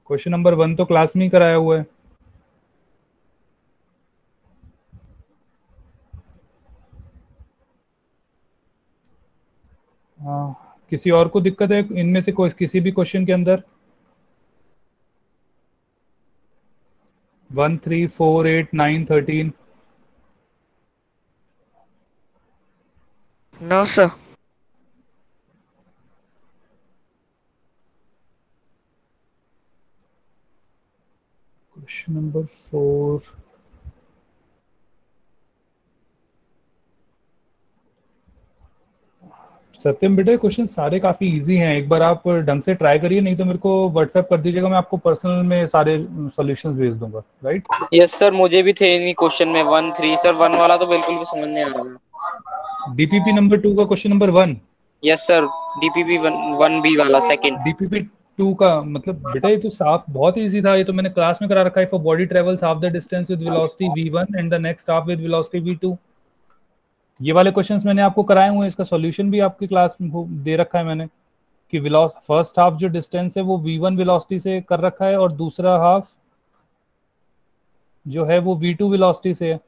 Question number 1 तो class में ही कराया हुआ है। हाँ, किसी और को दिक्कत है इनमें से कोई किसी भी क्वेश्चन के अंदर? 1, 3, 4, 8, 9, 13। No sir. Question number 4। Satyam बेटा क्वेश्चन सारे काफी इजी हैं, एक बार आप ढंग से ट्राई करिए, नहीं तो मेरे को व्हाट्सएप कर दीजिएगा, मैं आपको पर्सनल में सारे सॉल्यूशंस भेज दूंगा। राइट? यस सर, मुझे भी थे नहीं क्वेश्चन में 1, 3 सर, 1 वाला तो बिल्कुल भी समझ नहीं आ रहा। डीपीपी नंबर 2 का question number 1। Yes sir, DPP 1B वाला सेकंड। डीपीपी 2 का मतलब बेटा ये तो साफ बहुत इजी था, ये तो मैंने क्लास में करा रखा है। For body travels half the distance with velocity v1 and the next half with velocity v2। ये वाले क्वेश्चंस मैंने आपको कराए हुए हैं, इसका सॉल्यूशन भी आपकी क्लास में दे रखा है मैंने, कि फर्स्ट हाफ जो डिस्टेंस है वो v1 वेलोसिटी से कर रखा है और दूसरा हाफ जो है वो v2 वेलोसिटी से है।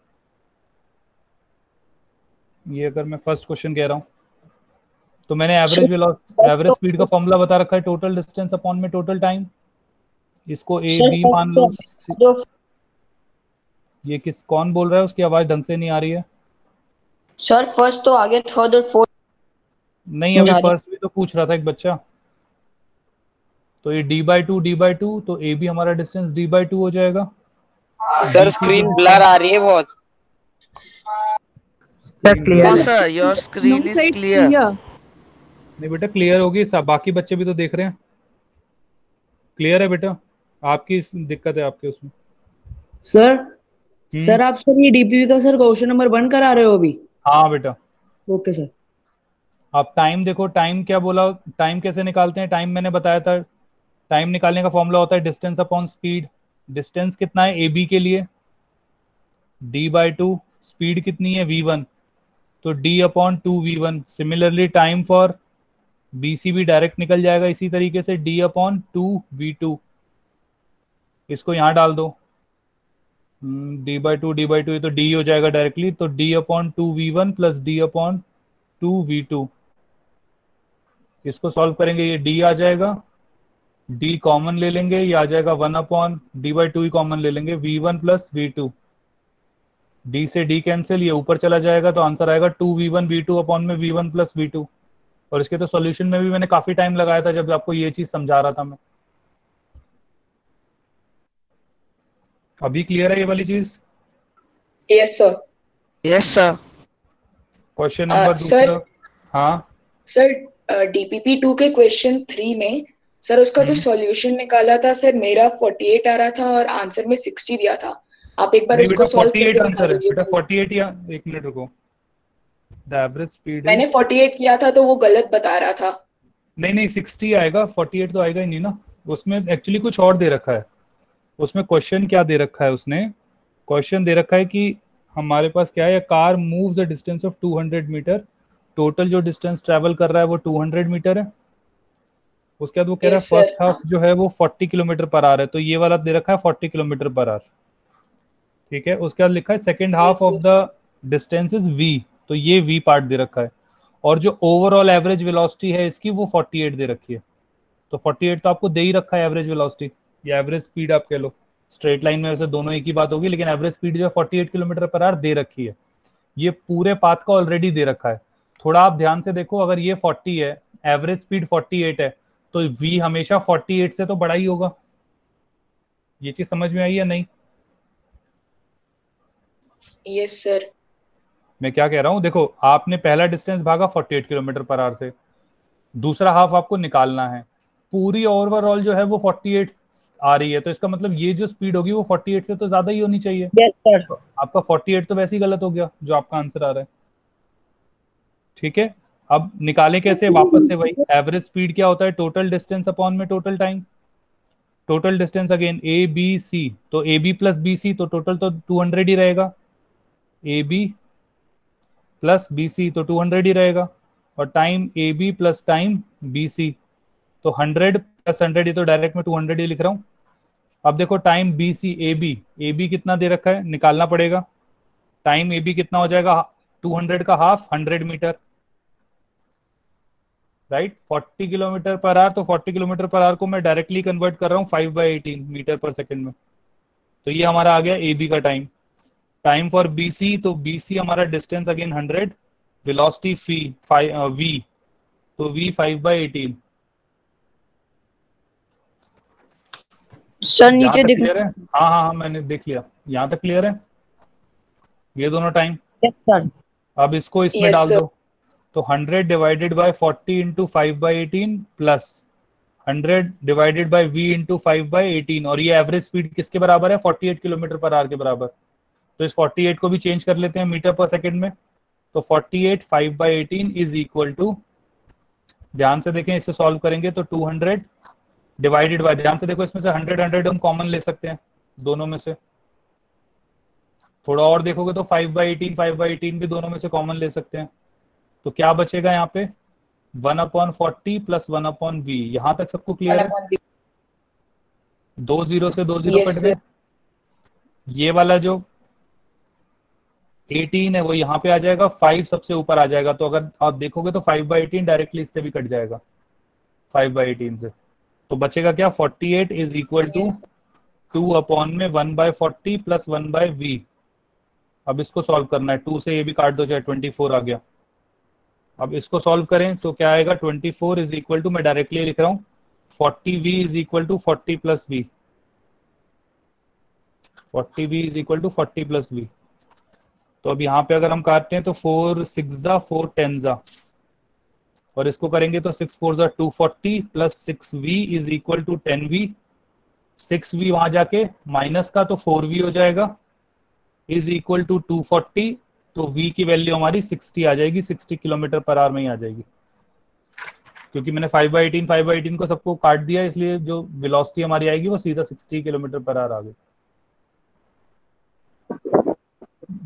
ये अगर मैं फर्स्ट क्वेश्चन कह रहा हूँ तो मैंने एवरेज स्पीड का फॉर्मूला बता रखा है, टोटल डिस्टेंस अपॉन में टोटल टाइम। इसको ए बी मान लो। ये किस कौन बोल रहा है? उसकी आवाज ढंग से नहीं आ रही है। सर फर्स्ट तो आगे, थर्ड और फोर्थ नहीं, अभी फर्स्ट भी तो पूछ रहा था एक बच्चा। तो ये d/2 तो ए बी हमारा डिस्टेंस d/2 हो जाएगा। सर स्क्रीन ब्लर आ रही है बहुत। No sir, your screen is clear. नहीं बेटा क्लियर होगी, सब बाकी बच्चे भी तो देख रहे हैं। क्लियर है बेटा, आपकी दिक्कत है आपके उसमें। सर आप सर ये डीपीवी का सर क्वेश्चन नंबर 1 करा रहे हो अभी? हाँ बेटा। Okay sir. आप टाइम देखो, टाइम क्या बोला, टाइम कैसे निकालते हैं? टाइम मैंने बताया था, टाइम निकालने का फॉर्मूला होता है डिस्टेंस अपॉन स्पीड। डिस्टेंस कितना है ए बी के लिए? d/2। स्पीड कितनी है? v1, तो d/2v1। Similarly time for bc भी डायरेक्ट निकल जाएगा इसी तरीके से, d/2v2। इसको यहां डाल दो, d/2 ये तो d हो जाएगा डायरेक्टली, तो d/2v1 प्लस d/2v2। इसको सॉल्व करेंगे, ये d आ जाएगा, d कॉमन ले लेंगे, ये आ जाएगा 1/d/2 ही कॉमन ले लेंगे, v1 प्लस v2। d से d कैंसिल, ये ऊपर चला जाएगा, तो आंसर आएगा 2v1 v2 अपॉन में v1 प्लस v2। और इसके तो सॉल्यूशन में भी मैंने काफी टाइम लगाया था जब आपको ये चीज समझा रहा था मैं। अभी क्लियर है ये वाली चीज? Yes sir. Yes sir. Question number दूसरा। हाँ सर, डीपीपी 2 के क्वेश्चन 3 में सर उसका जो सॉल्यूशन निकाला था सर, मेरा 48 आ रहा था और आंसर में 60 दिया था। आप एक बार नहीं उसको बेटा सॉल्व 48 करके आंसर दिखा है दीजिए। बेटा, 48 या एक मिनट रुको। द एवरेज स्पीड मैंने इज 48 किया था तो वो गलत बता रहा था। नहीं 60 आएगा, 48 तो आएगा ही नहीं ना। उसमें एक्चुअली कुछ और दे रखा है। उसमें क्वेश्चन क्या दे रखा है? उसने क्वेश्चन दे रखा है कि हमारे पास क्या है, car moves a distance of 200 meter. Total जो डिस्टेंस ट्रैवल कर रहा है वो 200 मीटर है। उसके बाद वो कह रहा है यस फर्स्ट सर। हाफ जो है वो 40 किलोमीटर पर आवर है, तो ये वाला दे रखा है 40 किलोमीटर पर आवर। ठीक है, उसके बाद लिखा है second half yes of sir. The distance is v, तो ये v पार्ट दे रखा है। और जो ओवरऑल एवरेज वेलोसिटी है इसकी वो 48 दे रखी है। तो 48 तो आपको दे ही रखा है एवरेज वेलोसिटी, या एवरेज स्पीड आप कह लो। स्ट्रेट लाइन में वैसे दोनों एक ही बात होगी, लेकिन एवरेज स्पीड जो है 48 किलोमीटर पर आवर दे रखी है। ये पूरे पाथ का ऑलरेडी दे रखा है। थोड़ा आप ध्यान से देखो, अगर ये 40 है, एवरेज स्पीड 48 है, तो v हमेशा 48 से तो बड़ा ही होगा। ये चीज समझ में आई या नहीं? Yes sir. मैं क्या कह रहा हूँ, देखो आपने पहला डिस्टेंस भागा 48 किलोमीटर पर आवर से, दूसरा हाफ आपको निकालना है, पूरी ओवरऑल जो है वो 48 आ रही है, तो इसका मतलब ये जो स्पीड होगी वो 48 से तो ज्यादा ही होनी चाहिए। Yes sir. तो आपका 48 तो वैसे ही गलत हो गया जो आपका आंसर आ रहा है। ठीक है, अब निकाले कैसे? वापस से वही, एवरेज स्पीड क्या होता है? टोटल डिस्टेंस अपॉन में total time. Total distance again A B C, तो A B plus B C, तो टोटल तो 200 ही रहेगा। A B plus B C तो 200 ही रहेगा। और time A B plus time B C, तो 100 प्लस 100, ये तो डायरेक्ट में 200 ही लिख रहा हूँ। अब देखो time B C A B कितना दे रखा है, निकालना पड़ेगा। टाइम ए बी कितना हो जाएगा, 200 का half 100 meter, right. 40 kilometre per hour, तो 40 किलोमीटर पर आवर को मैं डायरेक्टली कन्वर्ट कर रहा हूँ 5/18 मीटर पर सेकेंड में। तो ये हमारा आ गया ए बी का time. Time for B C, तो बी सी हमारा डिस्टेंस अगेन 100, वेलोसिटी फी वी, तो वी 5/18। सर यहाँ नीचे तक दिख क्लियर है? हाँ हाँ हाँ, मैंने देख लिया। यहाँ तक क्लियर है ये दोनों टाइम? Yes sir. अब इसको इसमें यस डाल सर। दो, तो 100 divided by 40 into 5/18 plus 100 divided by v into 5/18, और ये एवरेज स्पीड किसके बराबर है, 48 किलोमीटर पर आवर के बराबर। तो इस 48 को भी चेंज कर लेते हैं मीटर पर सेकेंड में, तो 48 5/18 इज इक्वल टू, ध्यान से देखें इसे सॉल्व करेंगे तो 200 डिवाइडेड बाय, ध्यान से देखो इसमें से 100 हम कॉमन ले सकते हैं दोनों में से। थोड़ा और देखोगे तो 5/18 भी दोनों में से कॉमन ले सकते हैं। तो क्या बचेगा यहाँ पे, 1/40 प्लस 1/v। यहां तक सबको क्लियर है? 1/B। 2 0 से 2 0 यस कट सर। गए। ये वाला जो 18 है वो यहाँ पे आ जाएगा, 5 सबसे ऊपर आ जाएगा। तो अगर आप देखोगे तो 5/18 डायरेक्टली इससे भी कट जाएगा 5/18 से। तो बचेगा क्या, 48 इज इक्वल टू 2 अपॉन में 1/40 प्लस 1/v। अब इसको सॉल्व करना है, 2 से ये भी काट दो, चाहे 24 आ गया। अब इसको सॉल्व करें तो क्या आएगा, 24 इज इक्वल टू, मैं डायरेक्टली लिख रहा हूँ 40v is equal to 40 plus v, 40v is equal to 40 plus v। तो अब यहाँ पे अगर हम काटते हैं तो 4 6 4 10 और इसको करेंगे तो 6 4 240 plus 6v is equal to 10v। 6v वहां जाके माइनस का तो 4v हो जाएगा, इज इक्वल टू 240। तो v की वैल्यू हमारी 60 आ जाएगी, 60 किलोमीटर पर आवर में ही आ जाएगी। क्योंकि मैंने 5/18 को सबको काट दिया, इसलिए जो वेलोसिटी हमारी आएगी वो सीधा 60 किलोमीटर पर आवर आ गई।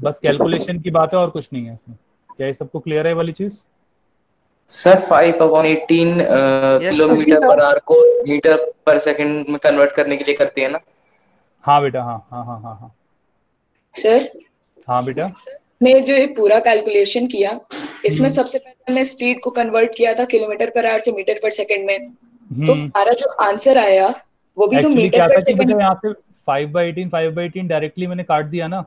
बस कैलकुलेशन की बात है और कुछ नहीं है इसमें। क्या ये सबको क्लियर है ये वाली चीज? सर 5/18 किलोमीटर पर आवर को मीटर पर सेकंड में कन्वर्ट करने के लिए करते हैं ना? हाँ बेटा, हाँ हाँ हाँ हाँ हाँ सर हाँ बेटा। मैं जो ये पूरा कैलकुलेशन किया, इसमें सबसे पहले मैं स्पीड को कन्वर्ट किया था किलोमीटर पर आवर से मीटर पर सेकंड में। तो हमारा जो आंसर आया वो भी तो एक्चुअली मीटर क्या पर था कि बेटा सेकंड। यहाँ से 5/18 डायरेक्टली मैंने काट दिया ना,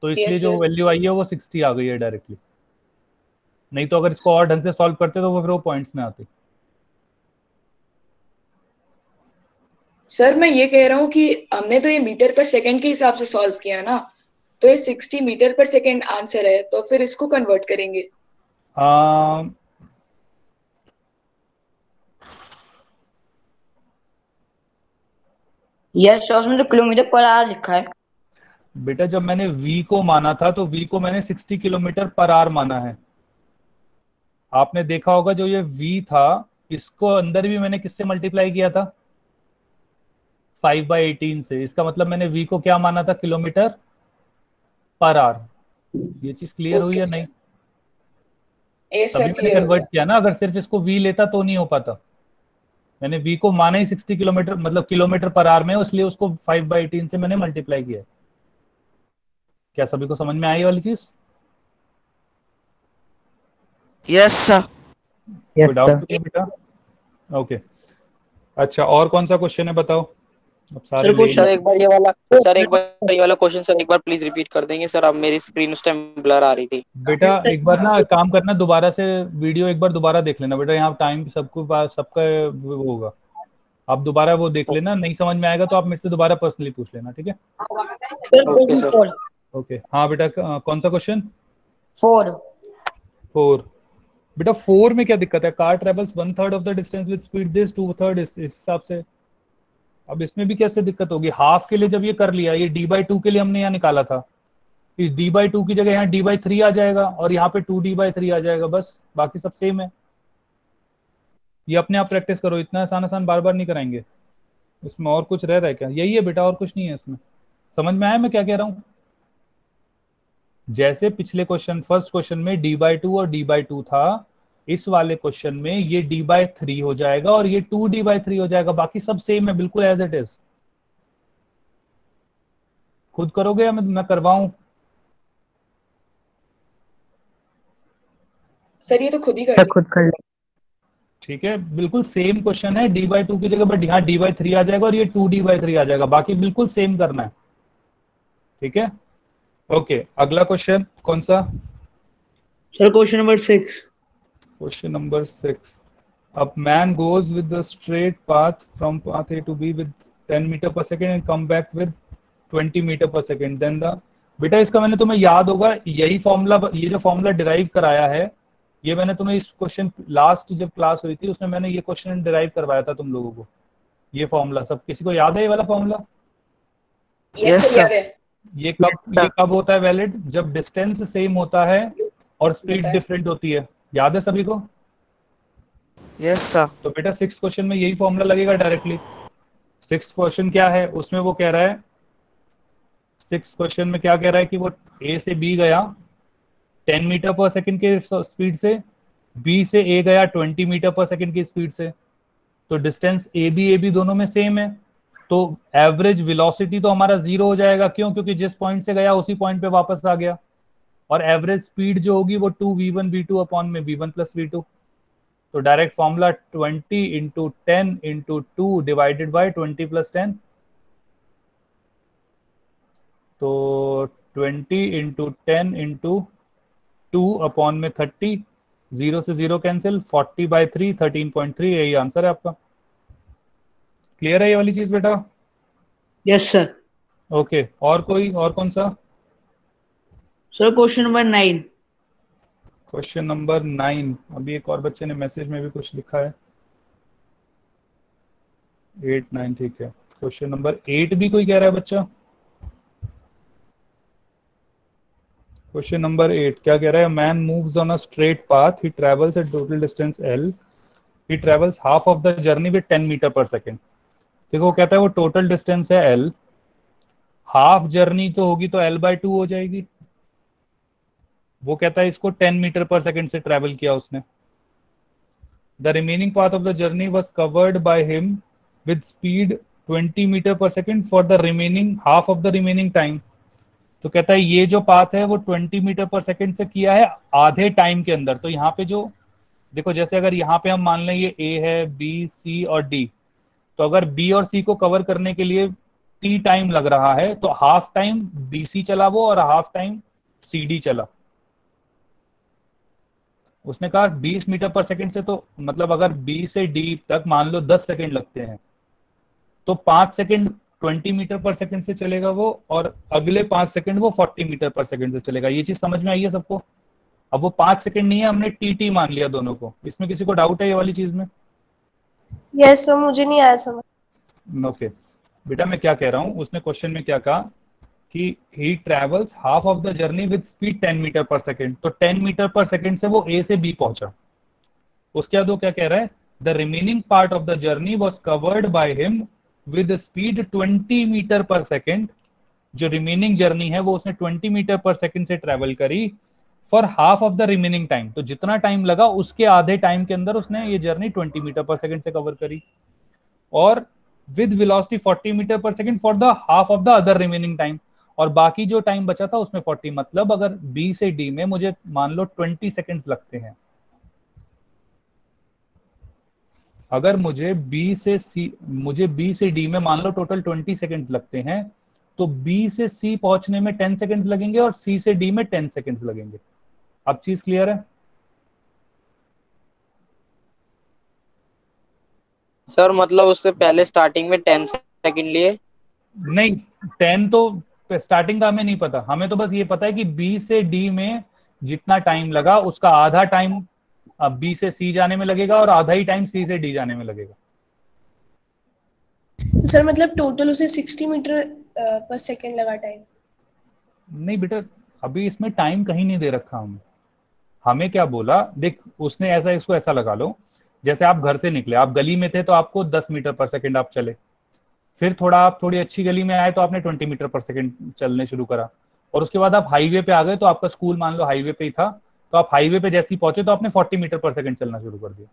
तो इसलिए Yes, जो yes. वैल्यू आई है वो 60 आ गई है डायरेक्टली। नहीं तो अगर इसको और ढंग से सॉल्व करते तो वो फिर वो पॉइंट्स में आते। सर मैं ये कह रहा हूँ कि हमने तो ये मीटर पर सेकंड के हिसाब से सॉल्व किया ना, तो ये 60 मीटर पर सेकंड आंसर है, तो फिर इसको कन्वर्ट करेंगे। यस सर, उसमें तो किलोमीटर पर आवर लिखा है। बेटा जब मैंने v को माना था तो v को मैंने 60 किलोमीटर पर आवर माना है। आपने देखा होगा जो ये v था, इसको अंदर भी मैंने किससे मल्टीप्लाई किया था, 5/18 से। इसका मतलब मैंने v को क्या माना था, किलोमीटर पर आवर। ये चीज क्लियर हुई या नहीं? सर तभी मैंने क्लियर हो कन्वर्ट गया। किया ना, अगर सिर्फ इसको v लेता तो नहीं हो पाता। मैंने v को माना ही 60 किलोमीटर मतलब किलोमीटर पर आवर में, इसलिए उसको 5/18 से मैंने मल्टीप्लाई किया। क्या सभी को समझ में आई वाली चीज? Yes sir. कोई डाउट तो नहीं बेटा? ओके। अच्छा और कौन सा क्वेश्चन है बताओ? अब सारे ले सर एक बार ये वाला, सर एक बार ये वाला क्वेश्चन सर एक बार प्लीज रिपीट कर देंगे सर? अब मेरी स्क्रीन उस टाइम ब्लर आ रही थी। बेटा एक बार ना काम करना, दोबारा से वीडियो एक बार दोबारा देख लेना बेटा। यहाँ टाइम सबको पास सबका वो होगा, आप दोबारा वो देख लेना। नहीं समझ में आएगा तो आप मेरे से दोबारा पर्सनली पूछ लेना, ठीक है? Okay sir. ओके हाँ बेटा, कौन सा क्वेश्चन? 4। 4। बेटा 4 में क्या दिक्कत है, car travels 1/3 of the distance with speed this 2/3 इस हिसाब से। अब इसमें भी कैसे दिक्कत होगी, हाफ के लिए जब ये कर लिया, ये d/2 के लिए हमने यहाँ निकाला था, इस d/2 की जगह यहाँ d/3 आ जाएगा और यहाँ पे 2d/3 आ जाएगा, बस बाकी सब सेम है। ये अपने आप प्रैक्टिस करो, इतना आसान आसान बार बार नहीं कराएंगे। इसमें और कुछ रह रहा है क्या? यही है बेटा, और कुछ नहीं है इसमें। समझ में आया मैं क्या कह रहा हूँ? जैसे पिछले क्वेश्चन फर्स्ट क्वेश्चन में d/2 और d/2 था, इस वाले क्वेश्चन में ये d/3 हो जाएगा और ये 2d/3 हो जाएगा, बाकी सब सेम है बिल्कुल एज इट इज। खुद करोगे या मैं करवाऊं? सर ये तो खुद ही कर सर ली। खुद कर ले। ठीक है, बिल्कुल सेम क्वेश्चन है, d/2 की जगह बट यहाँ d/3 आ जाएगा और ये 2d/3 आ जाएगा, बाकी बिल्कुल सेम करना है। ठीक है, ओके। अगला क्वेश्चन कौन सा? Sir question number 6। Question number 6। A man goes with the straight path from path A to B with 10 meter per second and come back with 20 meter per second. Then the बेटा इसका मैंने तुम्हें याद होगा यही formula, ये जो formula derive कराया है, ये मैंने तुम्हें इस क्वेश्चन लास्ट जब क्लास हुई थी उसमें मैंने ये क्वेश्चन डिराइव करवाया था तुम लोगों को। ये फॉर्मूला सब किसी को याद है, ये वाला फॉर्मूला? यस सर याद है। ये कब होता है वैलिड? जब डिस्टेंस सेम होता है और स्पीड डिफरेंट होती है। याद है सभी को? Yes sir. तो बेटा 6th क्वेश्चन में यही फॉर्मूला लगेगा डायरेक्टली। 6th क्वेश्चन क्या है उसमें वो कह रहा है, 6th क्वेश्चन में क्या कह रहा है कि वो ए से बी गया 10 मीटर पर सेकंड के स्पीड से, बी से ए गया 20 मीटर पर सेकंड की स्पीड से। तो डिस्टेंस ए बी दोनों में सेम है, तो एवरेज वेलोसिटी तो हमारा 0 हो जाएगा। क्यों? क्योंकि जिस पॉइंट से गया उसी पॉइंट पे वापस आ गया। और एवरेज स्पीड जो होगी वो 2v1v2 अपॉन में v1 प्लस v2। तो direct formula 20 into 10 into 2 divided by 20 plus 10। तो 20 इंटू 10 इंटू 2 अपॉन में 30, 0 से 0 कैंसिल, 40/3 13.3, यही आंसर है आपका। क्लियर है ये वाली चीज बेटा? Yes sir. ओके, और कोई और कौन सा? Sir question number 9। Question number 9। अभी एक और बच्चे ने मैसेज में भी कुछ लिखा है 8 9, ठीक है। क्वेश्चन नंबर 8 भी कोई कह रहा है बच्चा? क्वेश्चन नंबर 8 क्या कह रहा है? Man moves on a straight path, he travels at total distance l, he travels half of the journey with 10 meter per second. देखो वो कहता है वो टोटल डिस्टेंस है l, हाफ जर्नी तो होगी तो l/2 हो जाएगी। वो कहता है इसको 10 मीटर पर सेकेंड से ट्रेवल किया उसने। The remaining path of the journey was covered by him with speed 20 metre per second for the remaining half of the remaining time. तो कहता है ये जो पाथ है वो 20 मीटर पर सेकेंड से किया है आधे टाइम के अंदर। तो यहाँ पे जो देखो, जैसे अगर यहाँ पे हम मान लें ये ए है, बी, सी और डी, तो अगर बी और सी को कवर करने के लिए टी टाइम लग रहा है तो हाफ टाइम बीसी चला वो और हाफ टाइम सी डी चला। उसने कहा 20 मीटर पर सेकंड से, तो मतलब अगर बी से डी तक मान लो 10 सेकंड लगते हैं तो 5 सेकंड 20 मीटर पर सेकंड से चलेगा वो, और अगले 5 सेकंड वो 40 मीटर पर सेकंड से चलेगा। ये चीज समझ में आई है सबको? अब वो 5 सेकंड नहीं है, हमने टी मान लिया दोनों को। इसमें किसी को डाउट है ये वाली चीज में? यस सर, मुझे नहीं आया समझ। ओके बेटा, मैं क्या कह रहा हूँ, उसने क्वेश्चन में क्या कहा कि he travels half of the journey with speed 10 meter per second. तो 10 मीटर पर सेकंड से वो ए से बी पहुंचा। उसके बाद वो क्या कह रहा है? The remaining part of the journey was covered by him with speed 20 metre per second. जो रिमेनिंग जर्नी है वो उसने 20 मीटर पर सेकंड से ट्रेवल करी for half of the remaining time. तो जितना टाइम लगा उसके आधे टाइम के अंदर उसने ये जर्नी 20 मीटर पर सेकंड से कवर करी, और with velocity 40 metre per second for the half of the other remaining time. और बाकी जो टाइम बचा था उसमें 40, मतलब अगर बी से डी में मुझे मान लो 20 सेकंड्स लगते हैं, अगर मुझे बी से डी में मान लो टोटल 20 सेकंड्स लगते हैं, तो बी से सी पहुंचने में 10 सेकंड्स लगेंगे और सी से डी में 10 सेकंड्स लगेंगे। अब चीज क्लियर है? सर मतलब उससे पहले स्टार्टिंग में 10 सेकंड लिए? नहीं, 10 तो स्टार्टिंग का हमें नहीं पता, हमें तो बस ये पता है कि बी से डी में जितना टाइम लगा उसका आधा टाइम अब बी से सी जाने में लगेगा और आधा ही टाइम सी से डी जाने में लगेगा। तो सर मतलब टोटल उसे 60 मीटर पर सेकंड लगा टाइम? नहीं बेटा, अभी इसमें टाइम कहीं नहीं दे रखा हमें क्या बोला, देख उसने ऐसा, इसको ऐसा लगा लो, जैसे आप घर से निकले, आप गली में थे तो आपको 10 मीटर पर सेकंड आप चले, फिर आप थोड़ी अच्छी गली में आए तो आपने 20 मीटर पर सेकंड चलने शुरू करा, और उसके बाद आप हाईवे पे आ गए तो आपका स्कूल मान लो हाईवे पे ही था, तो आप हाईवे पे जैसे ही पहुंचे तो आपने 40 मीटर पर सेकंड चलना शुरू कर दिया।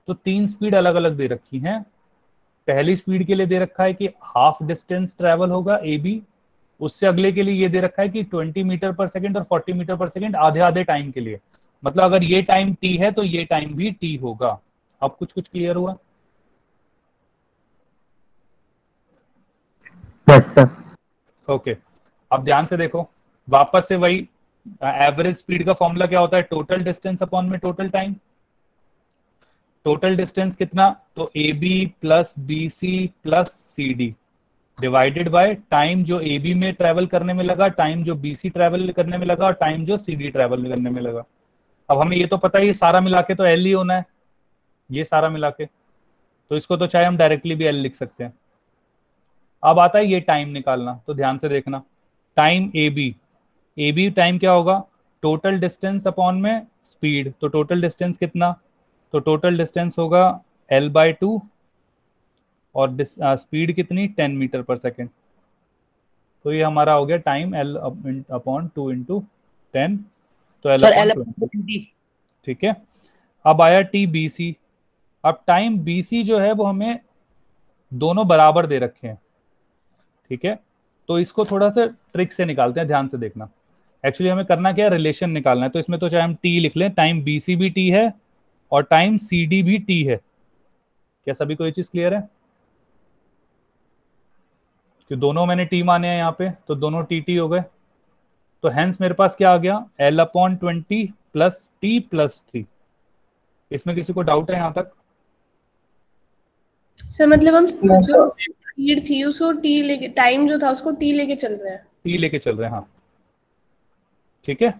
तो 3 स्पीड अलग अलग दे रखी हैं। पहली स्पीड के लिए दे रखा है कि हाफ डिस्टेंस ट्रेवल होगा ए बी, उससे अगले के लिए ये दे रखा है कि 20 मीटर पर सेकंड और 40 मीटर पर सेकंड आधे आधे टाइम के लिए। मतलब अगर ये टाइम t है तो ये टाइम भी t होगा। अब कुछ कुछ क्लियर हुआ? Yes sir. ओके, अब ध्यान से देखो, वापस से वही एवरेज स्पीड का फॉर्मूला क्या होता है? टोटल डिस्टेंस अपॉन में टोटल टाइम। टोटल डिस्टेंस कितना? तो A B plus B C plus C D divided by time जो ए बी में ट्रेवल करने में लगा, टाइम जो बी सी ट्रेवल करने में लगा और टाइम जो सी डी ट्रेवल करने में लगा। अब हमें ये तो पता है ये सारा मिला के तो एल ही होना है, ये सारा मिला के, तो इसको तो चाहे हम डायरेक्टली भी एल लिख सकते हैं। अब आता है ये टाइम निकालना, तो ध्यान से देखना, टाइम ए बी टाइम क्या होगा? टोटल डिस्टेंस अपॉन में स्पीड। तो टोटल डिस्टेंस कितना? तो टोटल डिस्टेंस होगा l/2 और स्पीड कितनी? 10 मीटर पर सेकेंड। तो ये हमारा हो गया टाइम l अपॉन 2 इंटू 10, तो l सर अपॉन एल 20। ठीक है, अब आया टी बी सी। अब टाइम बी सी जो है वो हमें दोनों बराबर दे रखे हैं, ठीक है, तो इसको थोड़ा सा ट्रिक से निकालते हैं, ध्यान से देखना। एक्चुअली हमें करना क्या है? रिलेशन निकालना है, तो इसमें तो चाहे हम टी लिख लें, टाइम बी सी भी टी है और टाइम सी डी भी टी है। क्या सभी को ये चीज क्लियर है कि दोनों मैंने टी माने हैं यहाँ पे, तो दोनों टी टी हो गए। तो हेंस मेरे पास क्या आ गया? l upon 20 plus T plus 3। इसमें किसी को डाउट है यहाँ तक? सर मतलब हम जो स्पीड थी उसको टी लेके, टाइम जो था उसको टी लेके चल रहे हैं। टी लेके चल रहे हैं, हाँ, ठीक है।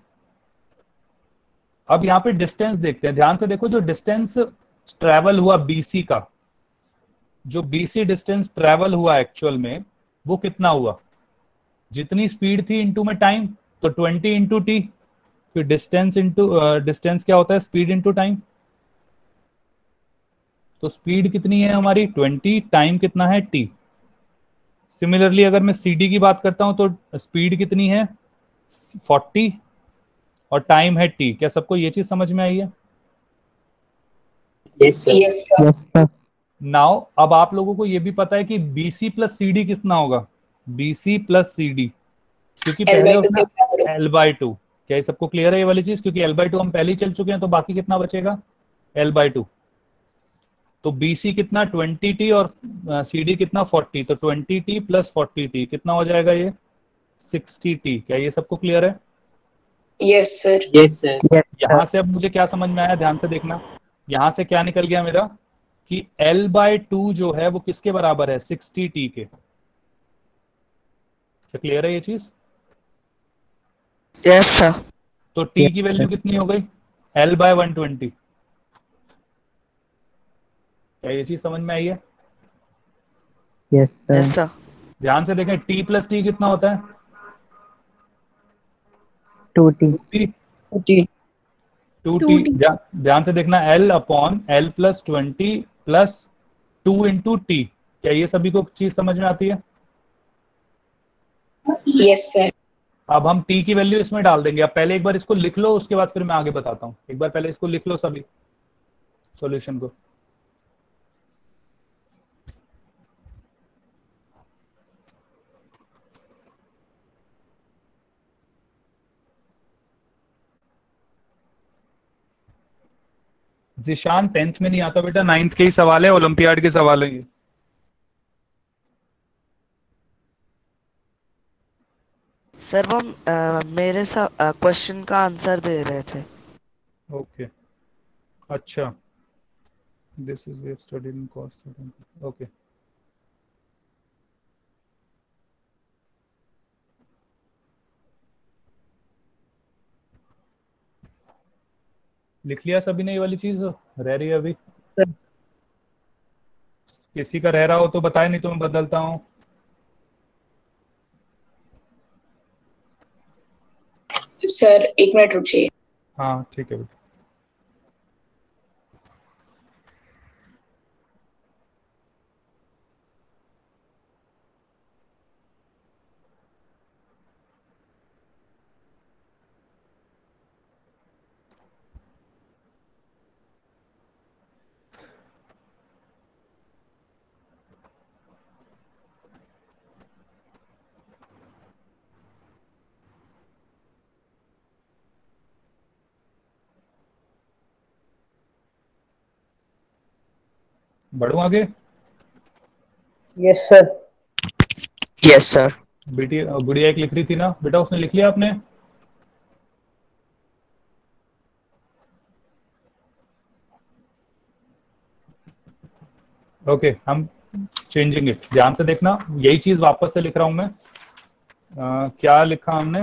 अब यहाँ पे डिस्टेंस देखते हैं, ध्यान से देखो, जो डिस्टेंस ट्रेवल हुआ बीसी का, जो बीसी डिस्टेंस ट्रेवल हुआ एक्चुअल में वो कितना हुआ? जितनी स्पीड थी इंटू में टाइम, तो 20 इंटू टी। फिर डिस्टेंस इंटू डिस्टेंस क्या होता है? Speed into time. तो स्पीड कितनी है हमारी? 20, टाइम कितना है? टी। सिमिलरली अगर मैं सी डी की बात करता हूं तो स्पीड कितनी है? 40 और टाइम है टी। क्या सबको ये चीज समझ में आई है? Yes sir. नाउ अब आप लोगों को ये भी पता है कि BC प्लस सी डी कितना होगा? BC प्लस सी डी, क्योंकि पहले L/2 के बराबर है। L/2। क्या ये सबको क्लियर है ये वाली चीज? क्योंकि L/2 हम पहले ही चल चुके हैं, तो बाकी कितना बचेगा? L/2। तो BC कितना? 20t और CD कितना? 40। तो 20t प्लस 40t कितना हो जाएगा? ये 60t। क्या ये सबको क्लियर है? Yes sir. Yes sir. यहां से अब मुझे क्या समझ में आया? ध्यान से देखना, यहां से क्या निकल गया मेरा कि L/2 जो है वो किसके बराबर है? 60t के। क्या क्लियर है ये चीज? Yes sir. तो t की वैल्यू कितनी हो गई? L/120। क्या ये चीज समझ में आई है? Yes sir. ध्यान से देखें, t प्लस टी कितना होता है? 2t। 2t। 2t। ध्यान से देखना, L upon L plus 20 plus 2 into T. क्या ये सभी को चीज समझ में आती है? Yes sir. अब हम t की वैल्यू इसमें डाल देंगे। अब पहले एक बार इसको लिख लो, उसके बाद फिर मैं आगे बताता हूँ। एक बार पहले इसको लिख लो सभी, सॉल्यूशन को। जिशान 10th में नहीं आता बेटा, 9th के ही सवाल है, ओलंपियाड के सवाल है ये। सर वो मेरे क्वेश्चन का आंसर दे रहे थे। ओके, अच्छा, this is way study in cost. Okay, लिख लिया सभी ने ये वाली चीज? रह रही है अभी? किसी का रह रहा हो तो बताए, नहीं तो मैं बदलता हूँ। सर एक मिनट रुकिए। हाँ ठीक है बेटा। बढ़ूं आगे? Yes sir. Yes sir. बेटी गुड़िया एक लिख रही थी ना बेटा, उसने लिख लिया आपने? ओके, हम चेंजिंग इट, ध्यान से देखना, यही चीज वापस से लिख रहा हूं मैं। क्या लिखा हमने?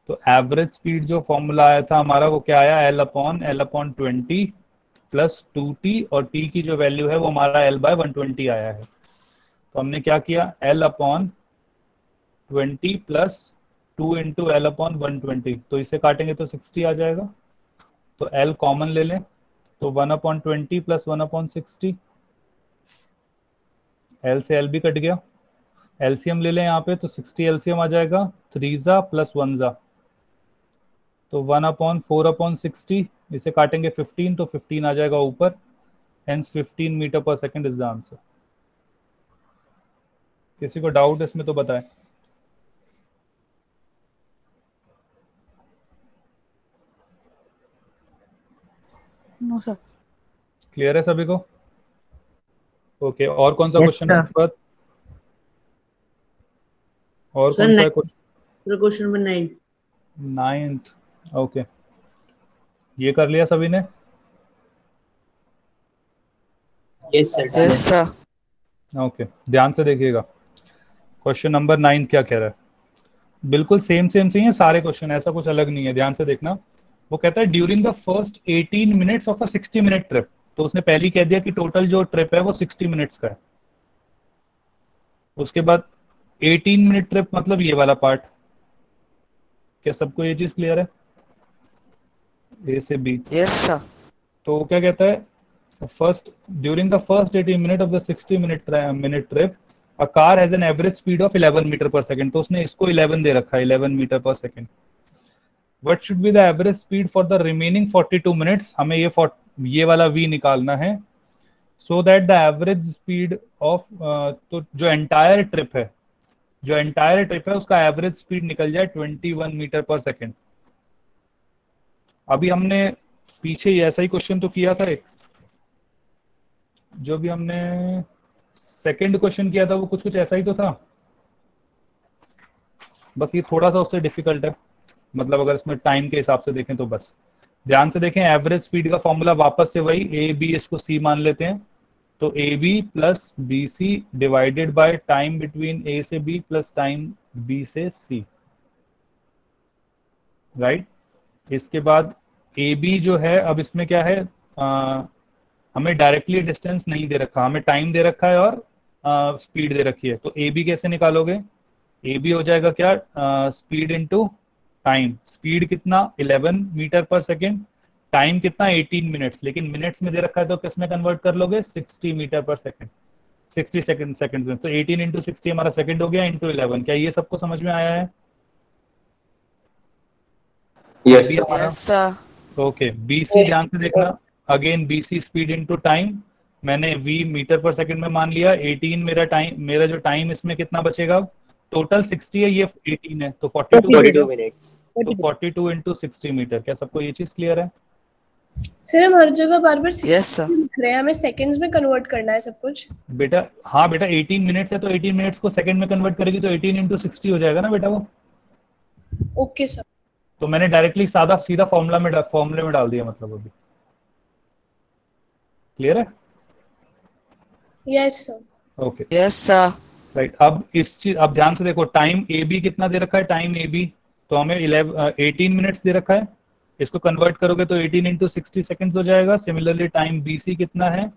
तो एवरेज स्पीड जो फॉर्मूला आया था हमारा वो क्या आया, L/L/20 प्लस 2t, और t की जो वैल्यू है वो हमारा L/120 आया है। तो हमने क्या किया, L/20 प्लस 2 इंटू L/120, तो इसे काटेंगे तो 60 आ जाएगा। तो L कॉमन ले लें, तो 1/20 प्लस 1/60, L से L भी कट गया। एलसीएम ले लें यहाँ पे, तो 60 एलसीएम आ जाएगा, 3 प्लस 1, तो 1/4/60, इसे काटेंगे 15, तो 15 आ जाएगा ऊपर, hence 15 metre per second is the answer. किसी को डाउट इसमें तो बताएं। No sir. क्लियर है सभी को? ओके, और कौन सा Yes, क्वेश्चन है sir. इसके बाद? और Sir, कौन सा है next. Question? Sir question number 9। 9th, okay, ये कर लिया सभी ने? Yes sir. Yes sir. Okay, ध्यान से देखिएगा, क्वेश्चन नंबर 9 क्या कह रहा है। बिल्कुल सेम सेम से ही है सारे क्वेश्चन, ऐसा कुछ अलग नहीं है, ध्यान से देखना। वो कहता है during the first 18 minutes of a 60 minute trip, तो उसने पहले ही कह दिया कि टोटल जो ट्रिप है वो 60 मिनट्स का है। उसके बाद 18 मिनट ट्रिप मतलब ये वाला पार्ट। क्या सबको ये चीज क्लियर है, ए से बी? Yes sir. तो वो क्या कहता है, first during the first 18 minute of the 60 minute trip a car has an average speed of 11 meter per second, तो उसने इसको 11 दे रखा है, 11 meter per second. What should be the average speed for the remaining 42 minutes, हमें ये वाला v निकालना है, so that the average speed of, तो जो एंटायर ट्रिप है उसका एवरेज स्पीड निकल जाए 21 मीटर पर सेकंड। अभी हमने पीछे ऐसा ही क्वेश्चन तो किया था एक, जो भी हमने सेकंड क्वेश्चन किया था वो कुछ ऐसा ही तो था, बस ये थोड़ा सा उससे डिफिकल्ट है, मतलब अगर इसमें टाइम के हिसाब से देखें तो। बस ध्यान से देखें, एवरेज स्पीड का फॉर्मूला वापस से वही, ए बी इसको सी मान लेते हैं, तो A B plus B C divided by time between A से बी प्लस टाइम बी से सी, राइट। इसके बाद ए बी जो है, अब इसमें क्या है, हमें डायरेक्टली डिस्टेंस नहीं दे रखा, हमें टाइम दे रखा है और स्पीड दे रखी है। तो ए बी कैसे निकालोगे, ए बी हो जाएगा क्या, स्पीड इनटू टाइम। स्पीड कितना, 11 मीटर पर सेकेंड, टाइम कितना 18 मिनट्स, लेकिन मिनट्स में दे रखा है तो किस में कन्वर्ट कर लोगे, 60 मीटर पर सेकेंड, 60 सेकंड में। तो 18 इंटू 60 हमारा सेकंड हो गया, इंटू 11। क्या ये सबको समझ में आया है? Yes yes sir. Okay, BC ध्यान से देखना, again BC speed into time, मैंने v मीटर पर सेकंड में मान लिया, 18 मेरा जो टाइम इसमें कितना बचेगा, टोटल 60 है, ये 18 है, तो 42 मिनट्स, तो 42 इंटू 60 मीटर। क्या सबको ये चीज क्लियर है? सर हम हर जगह बार बार Yes, 60 sir. लिख रहे हैं, हमें सेकंड्स में कन्वर्ट करना है सब कुछ। बेटा हाँ बेटा, 18 मिनट्स है तो 18 मिनट्स को सेकंड में कन्वर्ट करेगी तो 18 इंटू 60 हो जाएगा ना बेटा वो। Okay sir. तो मैंने डायरेक्टली सीधा फॉर्मूले में डाल दिया, मतलब अभी क्लियर है? Yes sir. Okay yes sir. Right. अब ध्यान से देखो, टाइम ए बी कितना दे रखा है, टाइम ए बी तो हमें 18 मिनट्स दे रखा है, इसको कन्वर्ट करोगे तो 18 इंटू 60 सेकेंड्स हो जाएगा। सिमिलरली टाइम बी सी कितना है,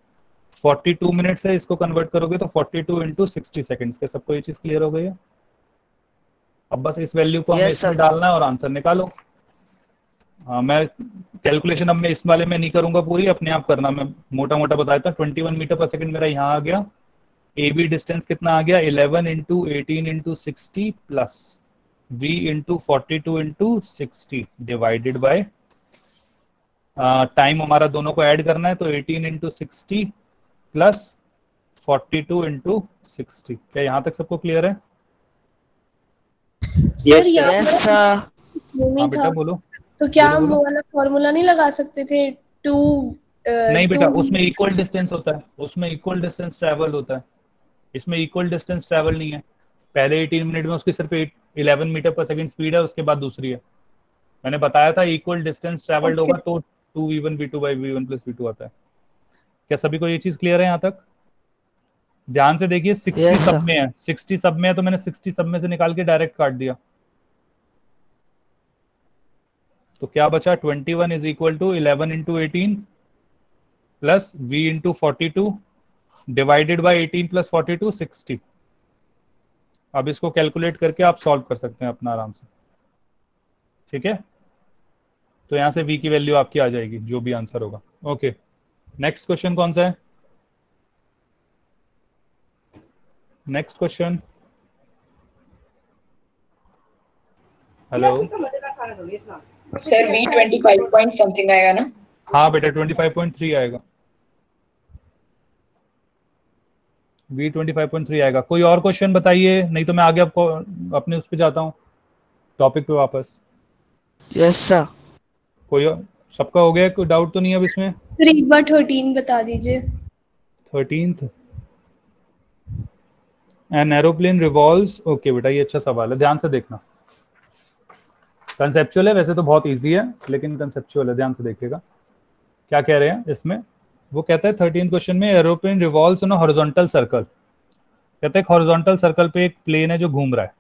42 मिनट्स है, इसको कन्वर्ट करोगे तो 42 इंटू 60 सेकेंड्स। के सबको ये चीज क्लियर हो गई है? अब बस इस वैल्यू को हमें Yes, इसमें sir. डालना है और आंसर निकालो। मैं कैलकुलेशन अब मैं इस वाले में नहीं करूंगा पूरी, अपने आप करना, मैं मोटा मोटा बताया था। 21 मीटर पर सेकंड मेरा यहाँ आ गया, ए बी डिस्टेंस कितना आ गया, 11 into 18 into 60 plus v into 42 into 60 divided by time, हमारा दोनों को ऐड करना है, तो 18 इंटू 60 प्लस 42 इंटू 60। क्या यहाँ तक सबको क्लियर है? सर यहाँ यस पर सर। भूमि हाँ था, बेटा बोलो। तो क्या बोलो, हम बोलो। वो वाला फॉर्मूला नहीं लगा सकते थे टू नहीं बेटा, उसमें इक्वल डिस्टेंस होता है, उसमें इक्वल डिस्टेंस ट्रैवल होता है, इसमें इक्वल डिस्टेंस ट्रैवल नहीं है। पहले 18 मिनट में उसकी सिर्फ 11 मीटर पर सेकंड स्पीड है, उसके बाद दूसरी है। मैंने बताया था इक्वल डिस्टेंस ट्रैवल्ड होगा तो 2v1v2/v1 + v2 आता है। क्या सभी को ये चीज क्लियर है यहाँ तक? ध्यान से देखिए, 60 सब में है, 60 सब में है, तो मैंने 60 सब में से निकाल के डायरेक्ट काट दिया। तो क्या बचा? 21 = 11 × 18 प्लस v × 42 डिवाइडेड बाय 18 + 42 60। अब इसको कैलकुलेट करके आप सॉल्व कर सकते हैं अपना आराम से, ठीक है? तो यहां से v की वैल्यू आपकी आ जाएगी, जो भी आंसर होगा। ओके, नेक्स्ट क्वेश्चन कौन सा है? Next question, hello sir V 25 point something आएगा ना? हाँ बेटा, 25.3 आएगा, v 25.3 आएगा। कोई और क्वेश्चन बताइए, नहीं तो मैं आगे आपको अपने उस पे जाता हूँ, टॉपिक पे वापस। Yes sir. कोई और? सबका हो गया? कोई डाउट तो नहीं है अब इसमें? सर एक बार 13 बता दीजिए। 13th, an aeroplane revolves. Okay बेटा, ये अच्छा सवाल है, ध्यान से देखना। कंसेप्चुअल है, वैसे तो बहुत इजी है, लेकिन कंसेप्चुअल है, ध्यान से देखिएगा। क्या कह रहे हैं इसमें? वो कहता है 13th क्वेश्चन में, aeroplane revolves on a horizontal circle. कहते हैं हॉरिजॉन्टल सर्कल पे एक प्लेन है जो घूम रहा है,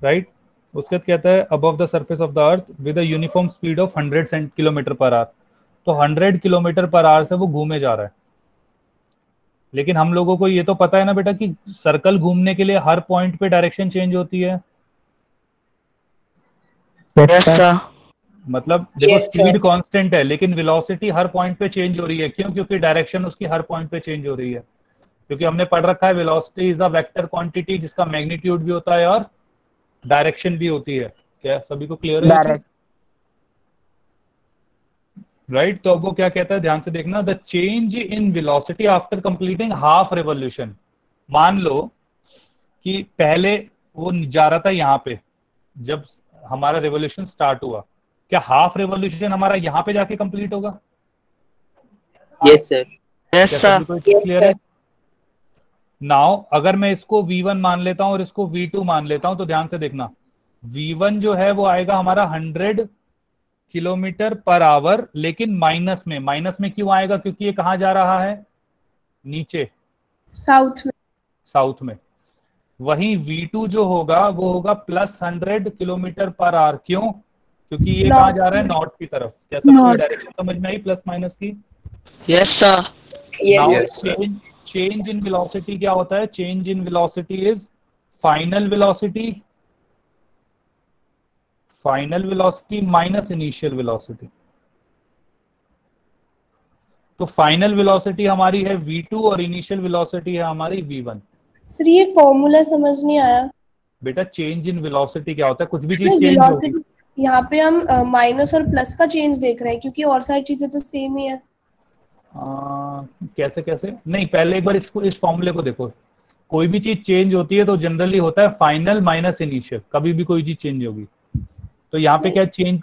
राइट? उसके बाद कहता है above the surface of the earth with a uniform speed of 100 km/h। तो 100 km/h से वो घूमे जा रहा है। लेकिन हम लोगों को ये तो पता है ना बेटा कि सर्कल घूमने के लिए हर पॉइंट पे डायरेक्शन चेंज होती है। Yes sir. मतलब देखो, Yes, sir. स्पीड कांस्टेंट है, लेकिन वेलोसिटी हर पॉइंट पे चेंज हो रही है। क्यों? क्योंकि डायरेक्शन उसकी हर पॉइंट पे चेंज हो रही है। क्योंकि हमने पढ़ रखा है velocity is a vector quantity, जिसका मैग्नीट्यूड भी होता है और डायरेक्शन भी होती है। क्या सभी को क्लियर है? राइट। तो अब वो क्या कहता है, ध्यान से देखना, the change in velocity after completing half revolution. मान लो कि पहले वो जा रहा था यहाँ पे, जब हमारा रेवोल्यूशन स्टार्ट हुआ, क्या हाफ रेवोल्यूशन हमारा यहाँ पे जाके कंप्लीट होगा? Yes sir. यस क्या सर। सभी को क्लियर है? नाउ अगर मैं इसको v1 मान लेता हूं और इसको v2 मान लेता हूं, तो ध्यान से देखना, v1 जो है वो आएगा हमारा 100 km/h, लेकिन माइनस में। माइनस में क्यों आएगा? क्योंकि ये कहाँ जा रहा है? नीचे, साउथ में। साउथ में। वहीं v2 जो होगा वो होगा +100 km/h। क्यों? क्योंकि ये कहाँ जा रहा है? नॉर्थ की तरफ। क्या सबको डायरेक्शन समझ में आई प्लस माइनस की? Yes sir. Yes. Change in velocity क्या होता है? Change in velocity is final velocity minus initial velocity. तो फाइनल वेलोसिटी हमारी है v2 और इनिशियल वेलोसिटी है हमारी v1। सर ये फॉर्मूला समझ नहीं आया। बेटा चेंज इन वेलोसिटी क्या होता है? कुछ भी चीज चेंज होगी। यहाँ पे हम माइनस और प्लस का चेंज देख रहे हैं, क्योंकि और सारी चीजें तो सेम ही है। कैसे कैसे? नहीं, पहले एक बार इसको, इस फॉर्मूले को देखो। कोई भी चीज चेंज होती है तो जनरली होता है फाइनल माइनस इनिशियल। कभी भी कोई चीज चेंज होगी तो यहाँ पे क्या चेंज?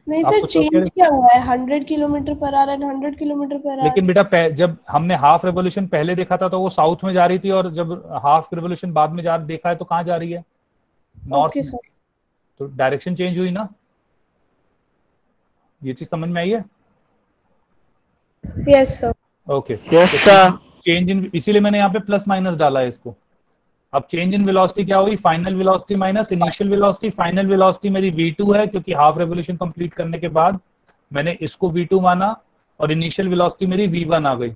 नहीं सर, चेंज क्या हुआ है? 100 km/h एंड 100 km/h। लेकिन बेटा जब हमने हाफ रेवोल्यूशन पहले देखा था तो वो साउथ में जा रही थी, और जब हाफ रेवोल्यूशन बाद में देखा है तो कहाँ जा रही है? नॉर्थ। Okay sir. तो डायरेक्शन चेंज हुई ना? ये चीज समझ में आई है? Yes sir. Okay. Yes sir. Change in, इसीलिए मैंने यहाँ पे प्लस माइनस डाला है इसको। अब चेंज इन वेलोसिटी क्या होगी? Final velocity minus initial velocity. Final velocity मेरी v2 है, क्योंकि हाफ रेवोल्यूशन कंप्लीट करने के बाद मैंने इसको v2 माना, और इनिशियल वेलोसिटी मेरी v1 आ गई।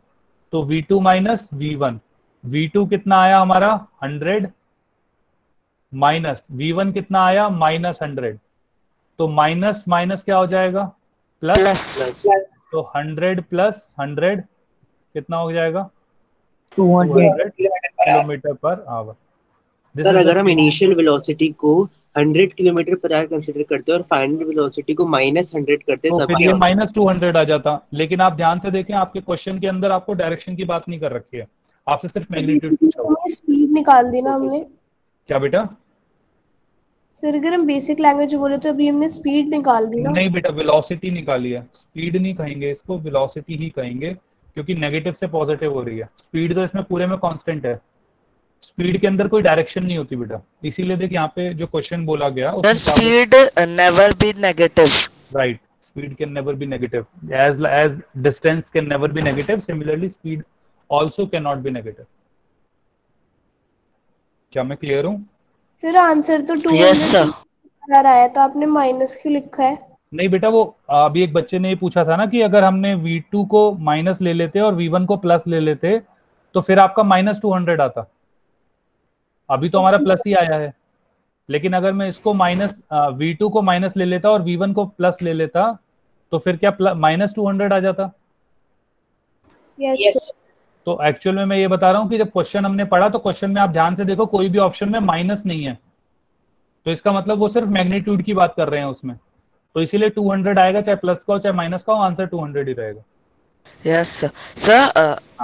तो v2 माइनस v1, v2 कितना आया हमारा? 100 माइनस v1 कितना आया? -100। तो माइनस माइनस क्या हो जाएगा? प्लस। तो 100 + 100 कितना हो जाएगा? 200 km/h। सर अगर हम इनिशियल वेलोसिटी को 100 km/h कंसीडर करते हैं और फाइनल वेलोसिटी को -100 करते हैं, तो तब फिर ये -200 आ जाता। लेकिन आप ध्यान से देखें, आपके क्वेश्चन के अंदर आपको डायरेक्शन की बात नहीं कर रखी है, आपसे सिर्फ मैग्नीट्यूड पूछा हुआ। स्पीड निकाल दी ना हमने। क्या बेटा? सर अगर हम बेसिक लैंग्वेज बोले तो अभी हमने स्पीड निकाल दी ना। नहीं बेटा, वेलोसिटी निकाली है, स्पीड नहीं कहेंगे इसको, वेलोसिटी ही कहेंगे, क्योंकि नेगेटिव से पॉजिटिव हो रही है। स्पीड तो इसमें पूरे में कांस्टेंट है, स्पीड के अंदर कोई डायरेक्शन नहीं होती बेटा। इसीलिए देख यहाँ पे जो क्वेश्चन बोला गया The उसमें speed never be negative. Right, speed can never be negative, as distance can never be negative, similarly speed also can not be negative. क्या मैं क्लियर हूँ? सर आंसर तो 200 Yes sir. किलोमीटर आया था, आपने माइनस क्यों लिखा है? नहीं बेटा, वो अभी एक बच्चे ने ये पूछा था ना कि अगर हमने V2 को माइनस ले लेते और V1 को प्लस ले लेते तो फिर आपका -200 आता। अभी तो हमारा प्लस ही आया है, लेकिन अगर मैं इसको V2 को माइनस ले लेता और V1 को प्लस ले लेता तो फिर क्या -200 आ जाता? यस तो एक्चुअल में मैं ये बता रहा हूँ कि जब क्वेश्चन हमने पढ़ा तो क्वेश्चन में आप ध्यान से देखो, कोई भी ऑप्शन में माइनस नहीं है, तो इसका मतलब वो सिर्फ मैग्नीट्यूड की बात कर रहे हैं उसमें, तो इसीलिए 200 आएगा, चाहे प्लस का हो चाहे माइनस का हो, आंसर 200 ही रहेगा। Yes sir. Sir,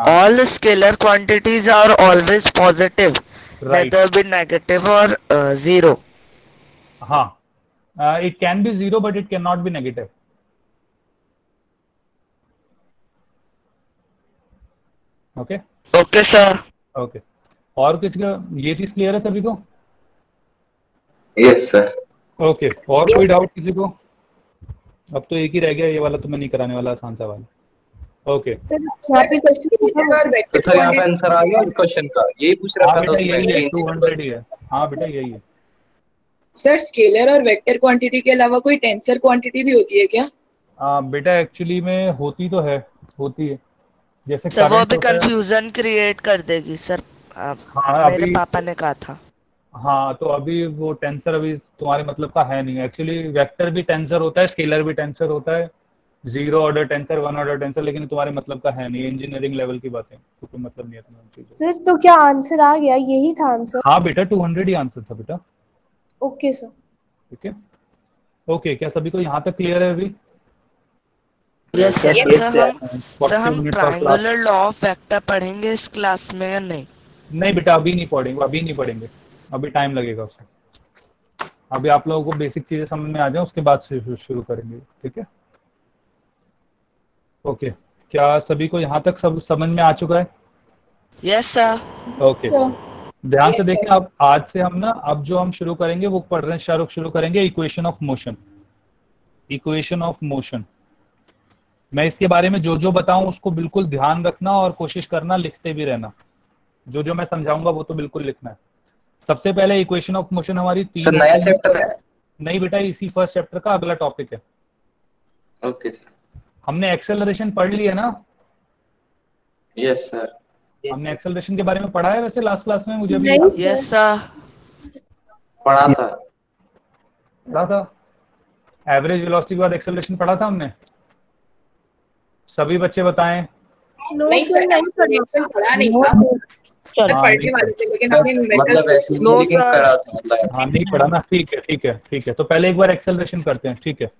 all scalar quantities are always positive. Right, Neither be negative or zero. हाँ, it can be zero but it can not be negative. Okay Okay sir. Okay, और किसी का ये चीज क्लियर है सभी को? Yes sir. ओके, और कोई Yes. डाउट किसी को? अब तो एक ही रह गया, ये वाला तो मैं नहीं कराने वाला, आसान सा वाला। ओके, सर यहाँ पे क्वेश्चन और तो वेक्टर सर यहाँ पे आंसर आ गया इस क्वेश्चन का, यही पूछ हाँ रखा था बेटा उसमें, यही है, चेंज 200 ही है। हाँ बेटा यही है। सर स्केलर और वेक्टर क्वांटिटी के अलावा कोई टेंसर क्वांटिटी भी होती है क्या? बेटा एक्चुअली में होती तो है, होती है, जैसे सर वो करंट अभी होता है। कंफ्यूजन क्रिएट कर देगी सर। हाँ मेरे अभी, पापा ने कहा था। हाँ तो अभी वो टेंसर अभी तुम्हारे मतलब का है नहीं। एक्चुअली वेक्टर भी टेंसर होता है, स्केलर भी टेंसर होता है, 0 ऑर्डर टेंसर, 1 ऑर्डर टेंसर, लेकिन तुम्हारे मतलब का है नहीं, इंजीनियरिंग लेवल की बातें, तो कोई मतलब नहीं है तुम्हारी चीज़ों। सर तो क्या आंसर आ गया? यही था आंसर? हाँ बेटा 200 ही आंसर था बेटा। Okay sir. ठीक है, ओके, क्या सभी को यहाँ तक क्लियर है अभी? Yes sir. Yes, सर हम 40 हम मिनट का class? Triangular law of vector पढ़ेंगे इस क्लास में या नहीं? नहीं बेटा अभी नहीं पढ़ेंगे, अभी नहीं पढ़ेंगे, अभी टाइम लगेगा उसमें। अभी आप लोगों को बेसिक चीजें समझ में आ जाए, उसके बाद से शुरू करेंगे। ठीक है, ओके, क्या सभी को यहाँ तक सब समझ में आ चुका है? Yes sir. ओके, ध्यान से Yes, देखें। अब आज से हम ना, अब जो हम शुरू करेंगे वो पढ़ रहे हैं, शाहरुख शुरू करेंगे equation of motion. Equation of motion, मैं इसके बारे में जो जो बताऊं उसको बिल्कुल ध्यान रखना और कोशिश करना लिखते भी रहना। जो जो मैं समझाऊंगा वो तो बिल्कुल लिखना है। सबसे पहले इक्वेशन ऑफ मोशन हमारी सर 3 नया चैप्टर है? नहीं बेटा, इसी फर्स्ट चैप्टर का अगला टॉपिक है। Okay sir. हमने एक्सेलरेशन पढ़ लिया ना? Yes sir. हमने एक्सेलरेशन के बारे में पढ़ा है वैसे लास्ट क्लास में, मुझे भी नहीं Yes sir. पढ़ा था। पढ़ा था। एवरेज वेलोसिटी के बाद एक्सेलरेशन पढ़ा था हमने। सभी बच्चे बताएं। नो नहीं सर सर, नहीं एक्सेलरेशन पढ़ा नहीं था, सर हाँ, पढ़ने नहीं वाले थे, लेकिन सर हमने मतलब मेथड ऐसे ही No, लेकिन sir. करा था मतलब। हाँ नहीं पढ़ा ना, ठीक है ठीक है ठीक है। तो पहले एक बार एक्सेलरेशन करते हैं, ठीक है?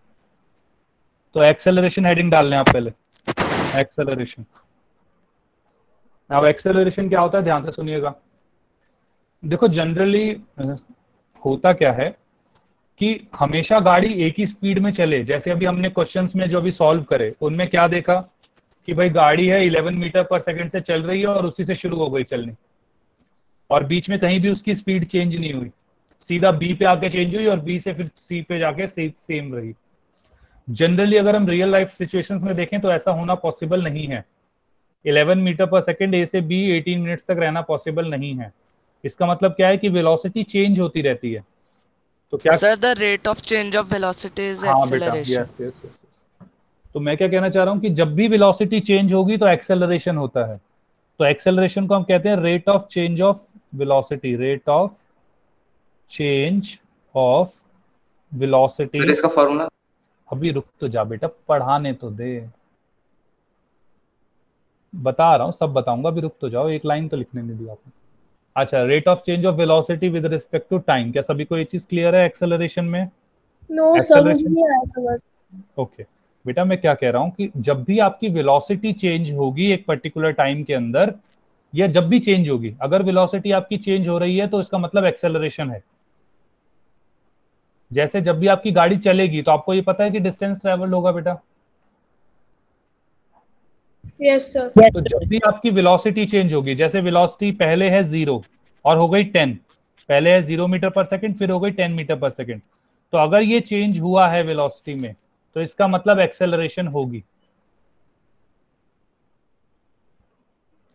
तो एक्सेलरेशन हेडिंग डाल लें आप पहले, एक्सेलरेशन। अब एक्सेलरेशन क्या होता है, ध्यान से सुनिएगा। देखो जनरली होता क्या है कि हमेशा गाड़ी एक ही स्पीड में चले। जैसे अभी हमने क्वेश्चंस में जो भी सॉल्व करे उनमें क्या देखा कि भाई गाड़ी है 11 मीटर पर सेकंड से चल रही है और उसी से शुरू हो गई चलनी, और बीच में कहीं भी उसकी स्पीड चेंज नहीं हुई, सीधा बी पे आके चेंज हुई और बी से फिर सी पे जाके सेम रही। जनरली अगर हम रियल लाइफ सिचुएशंस में देखें तो ऐसा होना पॉसिबल नहीं है। 11 मीटर पर सेकंड ए से बी 18 मिनट्स तक रहना पॉसिबल नहीं है। इसका मतलब क्या है कि वेलोसिटी चेंज होती रहती है। तो क्या Sir, the rate of change of velocity is हाँ बेटा, acceleration. यस। तो मैं क्या कहना चाह रहा हूँ कि जब भी वेलोसिटी चेंज होगी तो एक्सेलरेशन होता है। तो एक्सेलरेशन को हम कहते हैं rate of change of velocity, rate of change of velocity. फिर इसका फॉर्मूला? अभी रुक तो जा बेटा, पढ़ाने तो दे, बता रहा हूँ, सब बताऊंगा, अभी रुक तो जाओ, एक लाइन तो लिखने नहीं दी आपने। अच्छा, rate of change of velocity with respect to time. क्या सभी को ये चीज क्लियर है एक्सेलरेशन में? नो सर मुझे नहीं आया समझ। ओके बेटा, मैं क्या कह रहा हूँ कि जब भी आपकी वेलोसिटी चेंज होगी एक पर्टिकुलर टाइम के अंदर, या जब भी चेंज होगी, अगर वेलोसिटी आपकी चेंज हो रही है तो इसका मतलब एक्सेलरेशन है। जैसे जब भी आपकी गाड़ी चलेगी तो आपको ये पता है कि डिस्टेंस ट्रेवल होगा बेटा। Yes sir. तो जब भी आपकी वेलोसिटी चेंज होगी, जैसे वेलोसिटी पहले है 0 और हो गई 10, पहले है 0 मीटर पर सेकंड फिर हो गई 10 मीटर पर सेकंड, तो अगर ये चेंज हुआ है वेलोसिटी में तो इसका मतलब एक्सेलरेशन होगी।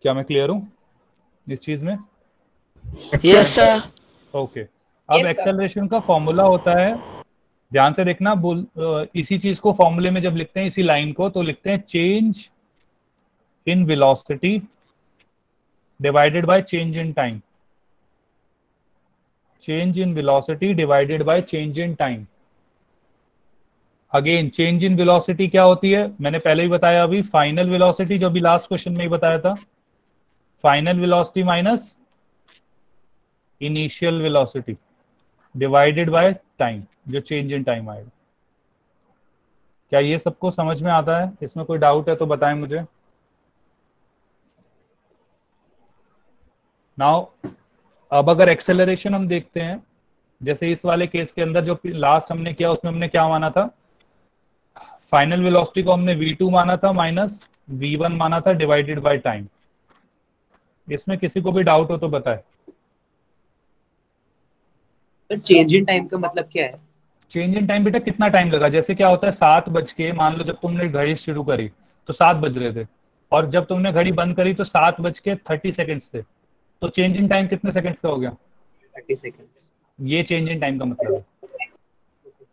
क्या मैं क्लियर हूं इस चीज में? Yes sir. ओके, अब Yes, sir. एक्सेलरेशन का फॉर्मूला होता है, ध्यान से देखना, इसी चीज को फॉर्मूले में जब लिखते हैं इसी लाइन को तो लिखते हैं change in velocity divided by change in time. Change in velocity divided by change in time. Again change in velocity क्या होती है, मैंने पहले ही बताया, अभी फाइनल वेलोसिटी जो अभी लास्ट क्वेश्चन में ही बताया था, final velocity minus initial velocity divided by time, जो चेंज इन टाइम आएगा। क्या ये सबको समझ में आता है? इसमें कोई डाउट है तो बताएं मुझे। नाउ अब अगर एक्सेलरेशन हम देखते हैं, जैसे इस वाले केस के अंदर जो लास्ट हमने किया उसमें हमने क्या माना था, फाइनल वेलोसिटी को हमने v2 माना था माइनस v1 माना था डिवाइडेड बाय टाइम। इसमें किसी को भी डाउट हो तो बताए। सर चेंज इन टाइम का मतलब क्या है? चेंज इन टाइम बेटा कितना टाइम लगा, जैसे क्या होता है 7 बज के, मान लो जब तुमने घड़ी शुरू करी तो 7 बज रहे थे, और जब तुमने घड़ी बंद करी तो 7:30 सेकंड्स थे, तो चेंज इन टाइम कितने सेकंड्स का हो गया? 30 सेकंड्स। ये चेंज इन टाइम का मतलब है।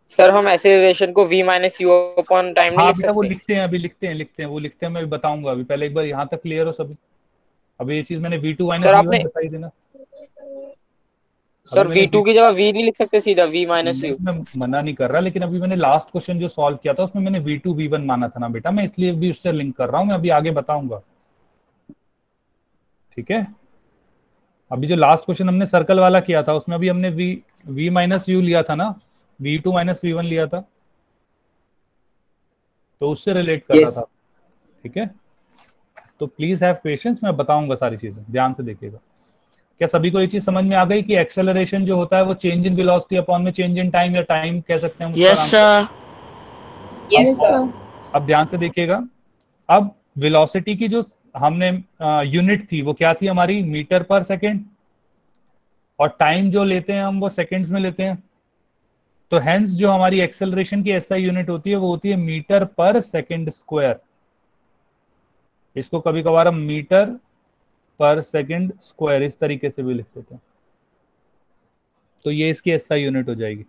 सर हम एक्सेलरेशन को v minus you upon time नहीं हाँ लिख बेटा वो सकते? लिखते हैं, अभी लिखते हैं, मैं अभी बताऊंगा। अभी पहले एक बार यहाँ तक क्लियर हो सभी। अभी ये चीज मैंने v2 माइनस सर v1 आपने बताई देना। सर अभी मैंने v2 की जगह v नहीं लिख सकते सीधा v माइनस नहीं, यू? मैं मना नहीं कर रहा, लेकिन अभी मैंने लास्ट क्वेश्चन जो सॉल्व किया था उसमें मैंने v2 v1 माना था ना बेटा, मैं इसलिए भी उससे लिंक कर रहा हूँ, मैं अभी आगे बताऊंगा। ठीक है, अभी जो लास्ट क्वेश्चन हमने सर्कल वाला किया था उसमें अभी हमने v माइनस यू लिया था ना, v2 माइनस v1 लिया था, तो उससे रिलेट कर रहा था। ठीक है, तो प्लीज हैव पेशेंस, मैं बताऊंगा सारी चीजें, ध्यान से देखिएगा। क्या सभी को ये चीज समझ में आ गई कि एक्सेलरेशन जो होता है वो चेंज इन वेलोसिटी अपॉन में चेंज इन टाइम, या टाइम कह सकते हैं हम उसका yes answer. Sir. Yes, sir. अब ध्यान से देखिएगा, अब वेलोसिटी की जो हमने यूनिट थी वो क्या थी हमारी, मीटर पर सेकेंड, और टाइम जो लेते हैं हम वो सेकेंड्स में लेते हैं, तो हेंस जो हमारी एक्सेलरेशन की एसआई यूनिट होती है वो होती है मीटर पर सेकेंड स्क्वायर। इसको कभी कभार हम मीटर पर सेकेंड स्क्वायर इस तरीके से भी लिख देते हैं, तो ये इसकी एसआई यूनिट हो जाएगी।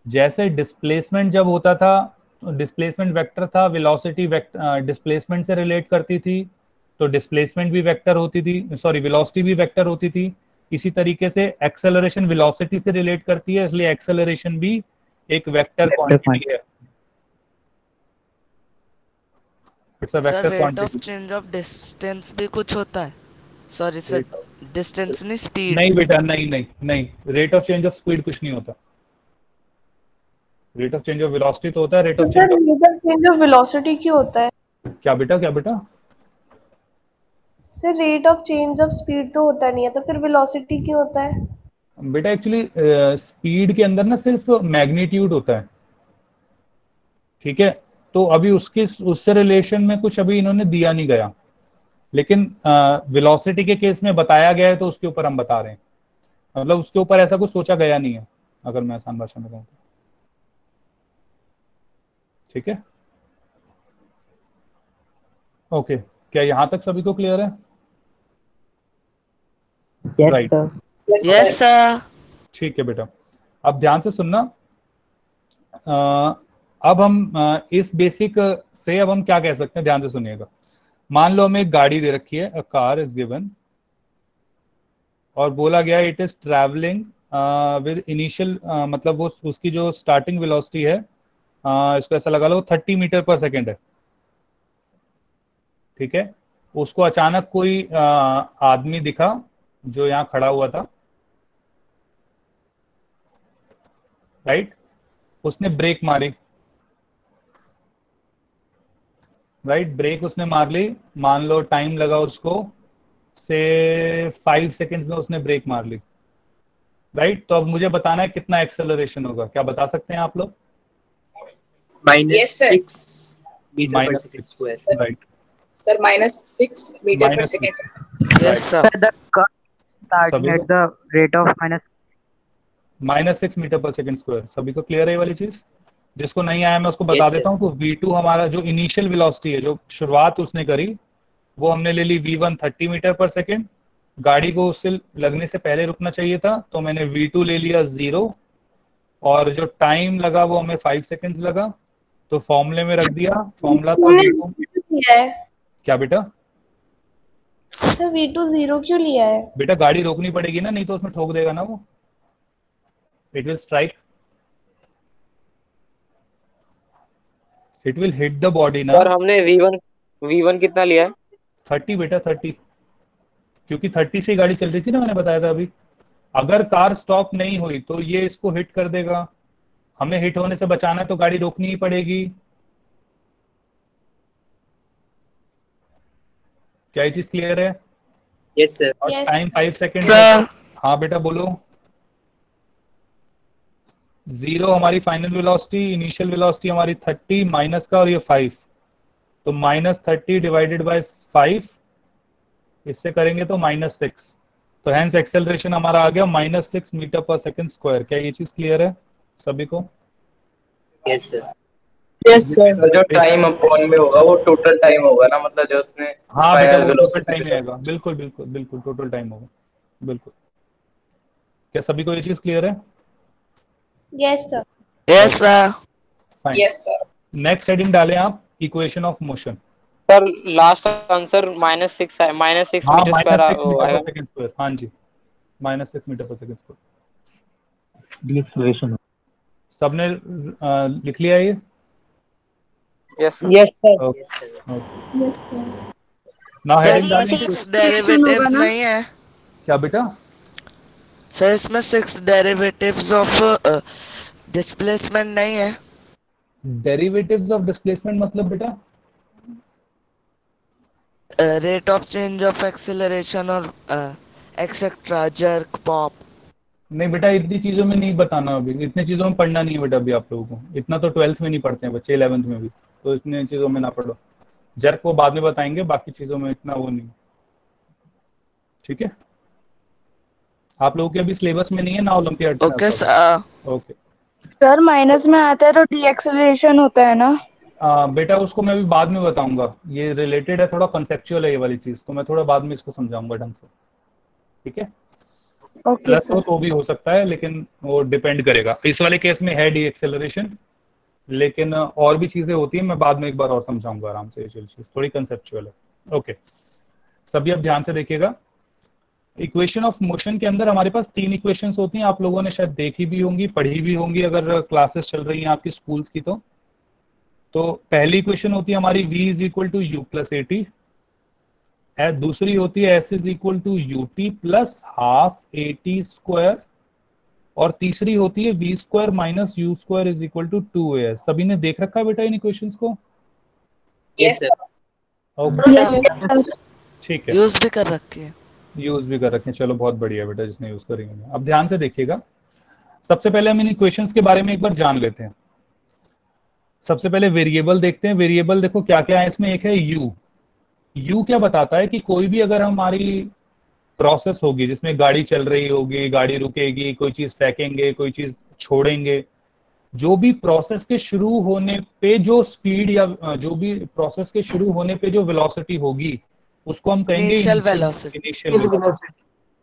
जैसे डिस्प्लेसमेंट जब होता था, डिस्प्लेसमेंट वेक्टर था, वेलोसिटी डिस्प्लेसमेंट से रिलेट करती थी, तो डिस्प्लेसमेंट भी वेक्टर होती थी, सॉरी वेलोसिटी भी वेक्टर होती थी। इसी तरीके से एक्सेलरेशन वेलोसिटी से रिलेट करती है, इसलिए एक्सेलरेशन भी एक वेक्टर क्वांटिटी है। It's a sir vector rate of quantity. Change of distance भी कुछ होता है? सॉरी सर, डिस्टेंस नहीं, स्पीड। नहीं बेटा, नहीं नहीं नहीं, rate of change of speed कुछ नहीं होता। Rate of change of velocity तो होता है, rate of sir change of, rate of change of velocity क्यों होता है? क्या बेटा, क्या बेटा? Sir rate of change of speed तो होता नहीं है, तो फिर वेलोसिटी क्यों होता है? बेटा एक्चुअली स्पीड के अंदर ना सिर्फ मैग्नीट्यूड होता है। ठीक है, तो अभी उसके उससे रिलेशन में कुछ अभी इन्होंने दिया नहीं गया, लेकिन वेलोसिटी के केस में बताया गया है तो उसके ऊपर हम बता रहे हैं, मतलब उसके ऊपर ऐसा कुछ सोचा गया नहीं है, अगर मैं आसान भाषा में कहूँ तो। ठीक है, ओके, क्या यहां तक सभी को क्लियर है? Right, Yes, yes sir. Sir. ठीक है बेटा, अब ध्यान से सुनना। अब हम इस बेसिक से अब हम क्या कह सकते हैं, ध्यान से सुनिएगा। मान लो हमें एक गाड़ी दे रखी है, अ कार इज गिवन, और बोला गया it is travelling with initial, मतलब वो उसकी जो स्टार्टिंग वेलोसिटी है, इसको ऐसा लगा लो 30 मीटर पर सेकेंड है। ठीक है, उसको अचानक कोई आदमी दिखा जो यहाँ खड़ा हुआ था, राइट, उसने ब्रेक मारी, राइट, ब्रेक उसने मार ली, मान लो टाइम लगा उसको से 5 सेकेंड्स में उसने ब्रेक मार ली, राइट। तो अब मुझे बताना है कितना एक्सेलरेशन होगा, क्या बता सकते हैं आप लोग? Yes, sir. -6 मीटर पर minus second square. Right, Sir, -6 meter per second. Yes, sir. The car starting सभी at the rate of -6 metre per second square. सभी को क्लियर है ये वाली चीज? जिसको नहीं आया मैं उसको बता Yes, sir. देता हूँ। तो v2 हमारा जो इनिशियल वेलोसिटी है, जो शुरुआत उसने करी, वो हमने ले ली v1 30 मीटर पर सेकंड। गाड़ी को उससे लगने से पहले रुकना चाहिए था, तो मैंने v2 ले लिया 0, और जो टाइम लगा वो हमें 5 सेकंड्स लगा, तो फॉर्मूले में रख दिया। फॉर्मूला था v2। लिया है क्या बेटा? सर V2 0 क्यों लिया है? बेटा गाड़ी रोकनी पड़ेगी ना, नहीं तो उसमें ठोक देगा ना वो, it will strike, it will hit the body ना। और हमने V1 कितना लिया है? 30 बेटा, 30, क्योंकि 30 से गाड़ी चल रही थी ना, मैंने बताया था अभी। अगर कार स्टॉप नहीं हुई तो ये इसको हिट कर देगा, हमें हिट होने से बचाना है तो गाड़ी रोकनी ही पड़ेगी। क्या ये चीज क्लियर है? Yes, sir. और Yes. Time 5 second. Sir. हाँ बेटा बोलो। 0 हमारी फाइनल वेलोसिटी, इनिशियल वेलोसिटी हमारी 30 माइनस का, और ये 5, तो -30 डिवाइडेड बाय 5, इससे करेंगे तो -6, तो हेंस एक्सेलरेशन हमारा आ गया -6 मीटर पर सेकंड स्क्वायर। क्या ये चीज क्लियर है सभी को? Yes, sir. सर जो टाइम अपॉन में होगा वो टोटल टाइम होगा ना, मतलब जो उसने हाँ बेटा, फाइनल वो टोटल वेलोसिटी टाइम आएगा, बिल्कुल बिल्कुल बिल्कुल टोटल टाइम होगा, बिल्कुल। क्या सभी को ये चीज क्लियर है? Yes, sir. Yes, sir. Fine. Yes, sir. Next heading डालें आप, equation of motion. Sir last answer -6 है, -6 हाँ, मीटर स्क्वायर -6 मीटर आएगा। पर सेकंड स्क्वायर। हाँ जी, -6 metre per second square. D acceleration. सबने लिख लिया ये? Yes sir. Yes, sir. Okay Yes, sir. Okay. Yes, sir. ना सर हेडिंग इसमें डालें। 6 डेरिवेटिव्स नहीं है? क्या बेटा? सर इसमें 6 डेरिवेटिव्स ऑफ डिस्प्लेसमेंट नहीं है? डेरिवेटिव्स ऑफ डिस्प्लेसमेंट मतलब बेटा? Rate of change of acceleration और एक्सेट्रा, जर्क, पॉप। नहीं बेटा, इतनी चीजों में नहीं बताना अभी, इतनी चीजों में पढ़ना नहीं है बेटा अभी आप लोगों को। इतना तो 12th में नहीं पढ़ते हैं बच्चे, 11th में भी, तो इतनी चीजों में ना पढ़ो। जर्क वो बाद में बताएंगे, बाकी चीजों में इतना वो नहीं, ठीक है? आप लोगों के अभी सिलेबस में नहीं है ना, ओलंपियाड में ओके आता सर। है। ओके सर माइनस में आता है तो डी एक्सेलरेशन होता है ना? बेटा उसको मैं अभी बाद में बताऊंगा, ये रिलेटेड है, थोड़ा कंसेप्चुअल है ये वाली चीज, तो मैं थोड़ा बाद में इसको समझाऊंगा ढंग से, ठीक है? Okay plus sir. तो भी हो सकता है, लेकिन वो डिपेंड करेगा। इस वाले केस में है डी एक्सेलरेशन, लेकिन और भी चीजें होती है, मैं बाद में एक बार और समझाऊंगा आराम से। ये चीज थोड़ी कंसेप्चुअल है। ओके, सभी अब ध्यान से देखिएगा। इक्वेशन ऑफ मोशन के अंदर हमारे पास 3 इक्वेशंस होती हैं, आप लोगों ने शायद देखी भी होंगी, पढ़ी भी होंगी अगर क्लासेस चल रही हैं आपकी स्कूल्स की। तो पहली इक्वेशन होती है हमारी v is equal to u plus a t, दूसरी होती है s is equal to u t plus half a t square, और तीसरी होती है v square minus u square is equal to 2as। सभी ने देख रखा है बेटा इन इक्वेशंस को? Yes, sir. ओके, ठीक है, यूज भी कर रखी है। यूज भी कर रखे हैं, चलो बहुत बढ़िया बेटा जिसने यूज करी है। अब ध्यान से देखिएगा, सबसे पहले हम इन इक्वेशंस के बारे में एक बार जान लेते हैं। सबसे पहले वेरिएबल देखते हैं। वेरिएबल देखो क्या क्या है इसमें। एक है यू। यू क्या बताता है कि कोई भी अगर हमारी प्रोसेस होगी जिसमें गाड़ी चल रही होगी, गाड़ी रुकेगी, कोई चीज फेंकेंगे, कोई चीज छोड़ेंगे, जो भी प्रोसेस के शुरू होने पे जो स्पीड या जो भी प्रोसेस के शुरू होने पे जो वेलोसिटी होगी उसको हम कहेंगे इनिशियल वेलोसिटी। Initial velocity.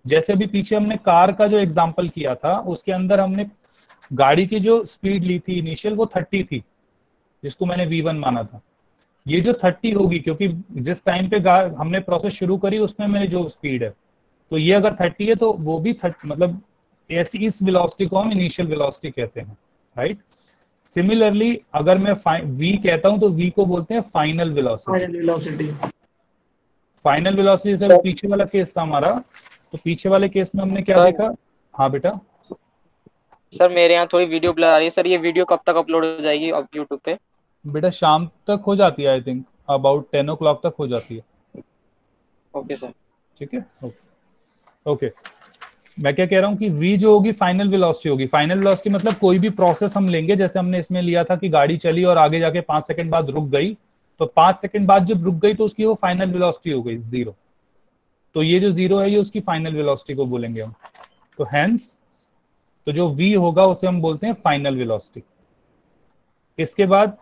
जैसे अभी पीछे हमने कार का जो एग्जांपल किया था, उसके अंदर हमने गाड़ी की जो स्पीड ली थी इनिशियल, वो 30 थी, जिसको मैंने v1 माना था। ये जो 30 होगी, क्योंकि जिस टाइम पे हमने प्रोसेस शुरू करी उसमें मेरी जो स्पीड है, तो ये अगर 30 है तो वो भी 30, मतलब ऐसी इस वेलोसिटी को हम इनिशियल वेलोसिटी कहते हैं, राइट? सिमिलरली अगर मैं v कहता हूं तो v को बोलते हैं फाइनल वेलोसिटी। फाइनल वेलोसिटी से पीछे वाला केस था हमारा, तो पीछे वाले केस में हमने क्या देखा? हाँ बेटा। सर मेरे यहाँ थोड़ी वीडियो ब्लर आ रही है सर, ये वीडियो कब तक अपलोड हो जाएगी अब यूट्यूब पे? बेटा शाम तक हो जाती है, आई थिंक अबाउट 10 o'clock तक हो जाती है। Okay sir. ठीक है, ओके। मैं क्या कह रहा हूँ कि v जो होगी फाइनल वेलोसिटी होगी। फाइनल वेलोसिटी मतलब कोई भी प्रोसेस हम लेंगे, जैसे हमने इसमें लिया था कि गाड़ी चली और आगे जाके 5 सेकंड बाद रुक गई, तो 5 सेकंड बाद जब रुक गई तो उसकी वो फाइनल वेलोसिटी हो गई 0। तो ये जो 0 है ये उसकी फाइनल वेलोसिटी को बोलेंगे हम। तो हेंस तो जो v होगा उसे हम बोलते हैं फाइनल वेलोसिटी। इसके बाद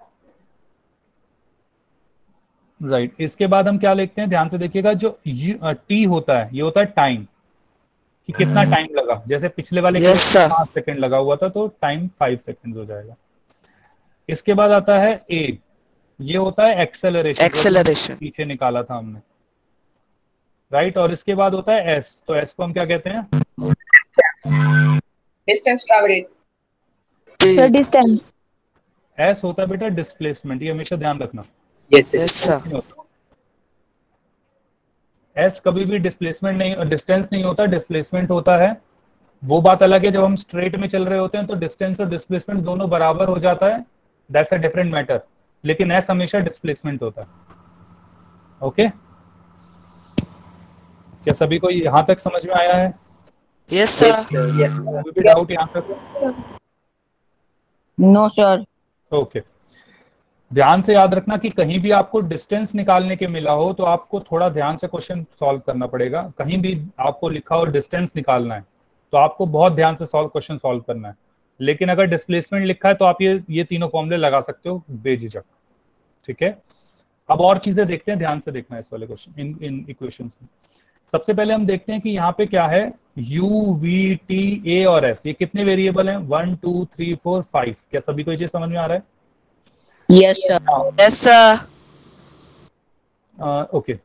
इसके बाद हम क्या लिखते हैं, ध्यान से देखिएगा, जो t होता है ये होता है टाइम, कि कितना टाइम लगा। जैसे पिछले वाले Yes, sir. 5 सेकंड लगा हुआ था तो टाइम 5 सेकंड हो जाएगा। इसके बाद आता है a, ये होता है एक्सेलरेशन, Acceleration. पीछे निकाला था हमने, राइट। और इसके बाद होता है s, तो s को हम क्या कहते हैं? Distance travelled. Sir distance. s होता है बेटा डिस्प्लेसमेंट, ये हमेशा ध्यान रखना। Yes Yes, sir. s कभी भी डिस्प्लेसमेंट नहीं, डिस्टेंस नहीं होता, डिस्प्लेसमेंट होता है। वो बात अलग है, जब हम स्ट्रेट में चल रहे होते हैं तो डिस्टेंस और डिस्प्लेसमेंट दोनों बराबर हो जाता है, दैट्स अ डिफरेंट मैटर। लेकिन s हमेशा डिस्प्लेसमेंट होता है। ओके, क्या सभी को यहां तक समझ में आया है? Yes, sir. कोई भी डाउट यहां तक? No sir. ओके, ध्यान से याद रखना कि कहीं भी आपको डिस्टेंस निकालने के मिला हो तो आपको थोड़ा ध्यान से क्वेश्चन सॉल्व करना पड़ेगा। कहीं भी आपको लिखा हो डिस्टेंस निकालना है तो आपको बहुत ध्यान से क्वेश्चन सॉल्व करना है। लेकिन अगर डिस्प्लेसमेंट लिखा है तो आप ये तीनों फॉर्मूले लगा सकते हो बेझिझक, ठीक है। अब और चीजें देखते हैं, ध्यान से देखना है इस वाले क्वेश्चन, इन इक्वेशंस में। सबसे पहले हम देखते हैं कि यहाँ पे क्या है, u, v, t, a और s, ये कितने वेरिएबल हैं? 1 2 3 4 5। क्या सभी को ये चीज समझ में आ रहा है? Yes sir. Yes, sir. Okay,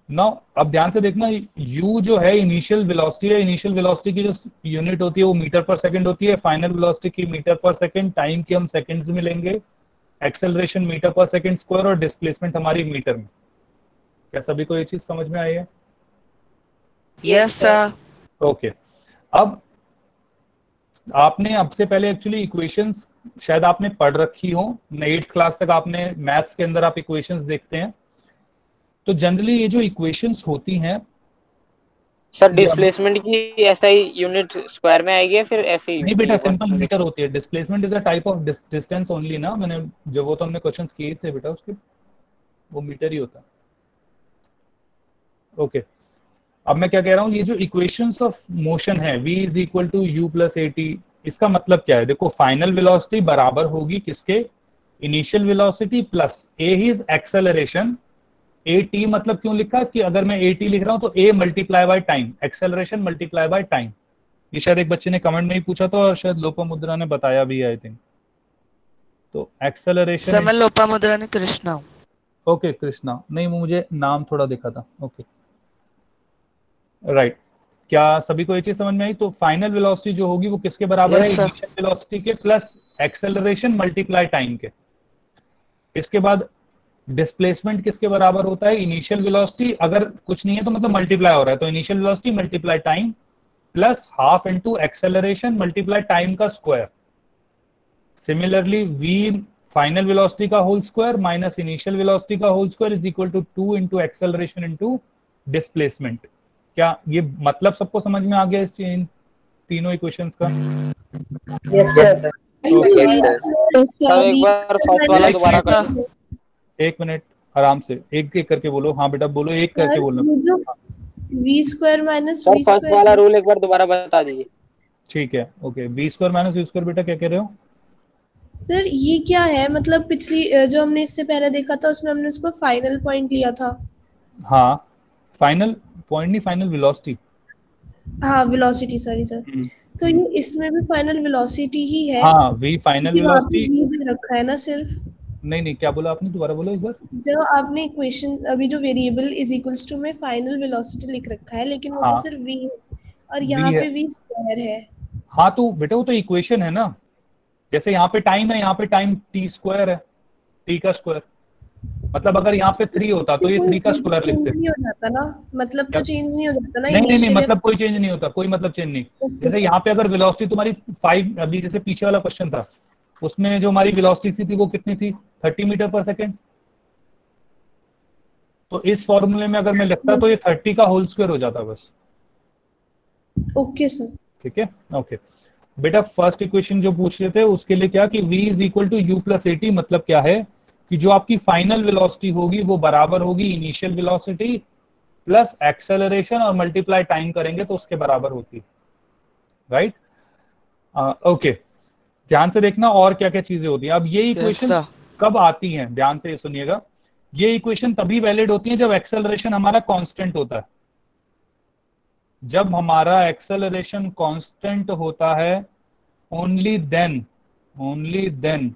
now अब ध्यान से देखना, u जो है इनिशियल वेलोसिटी है। इनिशियल वेलोसिटी की जो यूनिट होती है वो मीटर पर सेकंड होती है। फाइनल वेलोसिटी की मीटर पर सेकंड, टाइम की हम सेकंड्स में लेंगे, acceleration metre per second square और डिस्प्लेसमेंट हमारी मीटर में। क्या सभी को ये चीज समझ में आई है? Yes, sir. ओके, अब आपने अब से पहले एक्चुअली इक्वेशंस शायद आपने पढ़ रखी हो, 8th क्लास तक आपने मैथ्स के अंदर आप इक्वेशंस देखते हैं। तो जनरली ये जो इक्वेशंस होती हैं सर डिस्प्लेसमेंट की एसआई यूनिट स्क्वायर में आएगी या फिर ऐसे ही? नहीं बेटा, सिंपल मीटर होती है। Displacement is a type of distance only ना, मैंने जो वो तो हमने क्वेश्चंस किए थे बेटा उसके, वो मीटर ही होता है। ओके, अब मैं क्या कह रहा हूँ, ये जो इक्वेशंस ऑफ मोशन है v is equal to u plus a t, इसका मतलब क्या है? देखो, फाइनल वेलोसिटी बराबर होगी किसके? Initial velocity plus a is acceleration. A T मतलब क्यों लिखा कि अगर मैं ए टी लिख रहा हूं तो a multiply by time, acceleration multiply by time. ये शायद एक बच्चे ने कमेंट में ही पूछा था और शायद लोपामुद्रा ने बताया भी है, आई थिंक। तो एक्सेलरेशन, Sir, मैं लोपामुद्रा ने कृष्णा हूँ। ओके कृष्णा, नहीं मुझे नाम थोड़ा दिखा था। ओके राइट, क्या सभी को ये चीज समझ में आई? तो फाइनल वेलोसिटी जो होगी वो किसके बराबर है? Yes, sir. इनिशियल वेलोसिटी के प्लस एक्सेलरेशन मल्टीप्लाई टाइम के। इसके बाद डिस्प्लेसमेंट किसके बराबर होता है? इनिशियल वेलोसिटी, अगर कुछ नहीं है तो मतलब मल्टीप्लाई हो रहा है, तो initial velocity multiply time plus half into acceleration multiply time का square. Similarly v final velocity का whole square minus initial velocity का whole square is equal to 2 into acceleration into displacement. क्या ये मतलब सबको समझ में आ गया इन तीनों इक्वेशंस का? Yes sir. सर एक बार फर्स्ट वाला दोबारा कर। एक मिनट, आराम से एक एक करके बोलो। हाँ बेटा बोलो, एक करके बोलना। V square minus sir v first वाला स्क्वायर। रूल एक बार दोबारा बता दीजिए। ठीक है, okay, v square minus u square, बेटा क्या कह रहे हो? सर ये क्या है? मतलब पिछली जो हमने इससे पहले देखा था उसमें हमने उसको फाइनल पॉइंट लिया था। हाँ, फाइनल पॉइंट नहीं, फाइनल वेलोसिटी। हाँ वेलोसिटी, सॉरी सर। तो ये इसमें भी फाइनल वेलोसिटी ही है। हाँ, वी फाइनल क्योंकि वहाँ पे वेलोसिटी। v दे रखा है ना सिर्फ। नहीं, क्या बोला आपने? दोबारा बोलो एक बार। जो आपने इक्वेशन अभी जो वेरिएबल इज इक्वल्स टू में फाइनल वेलोसिटी लिख रखा है, लेकिन वो हाँ, तो सिर्फ v है और यहाँ है। पे v स्क्वायर है। हाँ तो बेटा वो तो इक्वेशन है ना, जैसे यहाँ पे टाइम है, यहाँ पे टाइम टी स्क्वायर है, टी का स्क्वायर। मतलब अगर यहाँ पे 3 होता तो ये 3 का स्क्वायर लिखते। नहीं हो जाता ना, मतलब तो चेंज नहीं हो जाता ना। नहीं, मतलब कोई चेंज नहीं होता, कोई मतलब चेंज नहीं। जैसे यहाँ पे अगर वेलोसिटी तुम्हारी 5, अभी जैसे पीछे वाला क्वेश्चन था उसमें जो हमारी वेलोसिटी थी वो कितनी थी? 30 मीटर पर सेकेंड। तो इस फॉर्मूले में अगर मैं लिखता तो ये 30 का होल स्क्वायर हो जाता बस। Okay sir. ठीक है, ओके बेटा। फर्स्ट इक्वेशन जो पूछ रहे थे उसके लिए क्या कि v is equal to u plus a t, मतलब क्या है कि जो आपकी फाइनल वेलोसिटी होगी वो बराबर होगी इनिशियल वेलोसिटी प्लस एक्सेलरेशन और मल्टीप्लाई टाइम करेंगे तो उसके बराबर होती, राइट। ओके, ध्यान से देखना और क्या क्या चीजें होती हैं। अब ये इक्वेशन कब आती हैं, ध्यान से ये सुनिएगा। ये इक्वेशन तभी वैलिड होती है जब एक्सेलरेशन हमारा कांस्टेंट होता है। जब हमारा एक्सेलरेशन कांस्टेंट होता है only then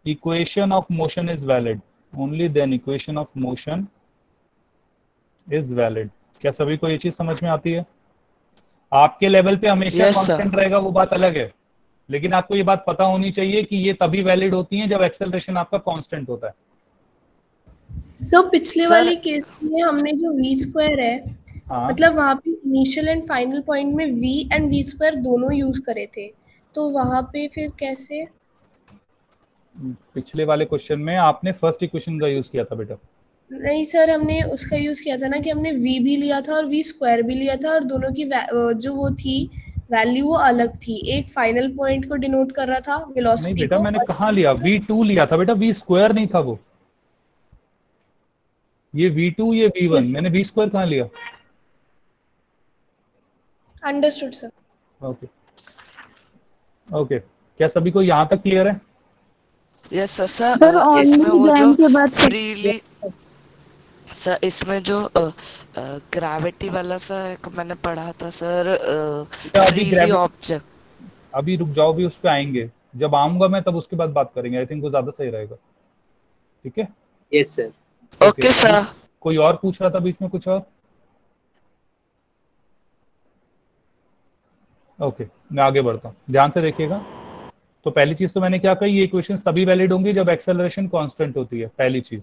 equation of motion is valid, only then equation of motion is valid. क्या सभी को ये चीज समझ में आती है? आपके लेवल पे हमेशा कांस्टेंट रहेगा वो बात अलग है, लेकिन आपको ये बात पता होनी चाहिए कि ये तभी वैलिड होती है जब एक्सेलरेशन आपका कांस्टेंट होता है। सर पिछले वाले केस में हमने जो v स्क्वायर है, हाँ, मतलब वहाँ पे इनिशियल एंड फाइनल पॉइंट में v एंड v स्क्वायर दोनों यूज करे थे, तो वहाँ पे फिर कैसे? पिछले वाले क्वेश्चन में आपने फर्स्ट इक्वेशन का यूज किया था बेटा। नहीं सर, हमने उसका यूज किया था ना कि हमने v भी लिया था और v स्क्वायर भी लिया था, और दोनों की जो वो थी वैल्यू वो अलग थी। एक फाइनल पॉइंट को डिनोट कर रहा था नहीं वेलोसिटी बेटा, को। मैंने कहाँ लिया, v2 लिया था बेटा, v स्क्वायर नहीं था वो। ये v2 ये v1, मैंने v स्क्वायर कहाँ लिया? Understood sir. ओके ओके, क्या सभी को यहाँ तक क्लियर है? Yes sir. सर इसमें वो ऑनलाइन जो के बाद फ्रीली सर, इसमें जो ग्रेविटी वाला सर एक मैंने पढ़ा था सर, फ्रीली ऑब्जेक्ट। अभी रुक जाओ, भी उस पे आएंगे, जब आऊंगा मैं तब उसके बाद बात करेंगे। आई थिंक वो ज्यादा सही रहेगा, ठीक है? Yes sir. Okay sir. कोई और पूछ रहा था बीच में कुछ और? ओके, मैं आगे बढ़ता हूँ, ध्यान से देखिएगा। तो पहली चीज तो मैंने क्या कही, ये इक्वेशंस तभी वैलिड होंगी जब एक्सेलरेशन कांस्टेंट होती है, पहली चीज।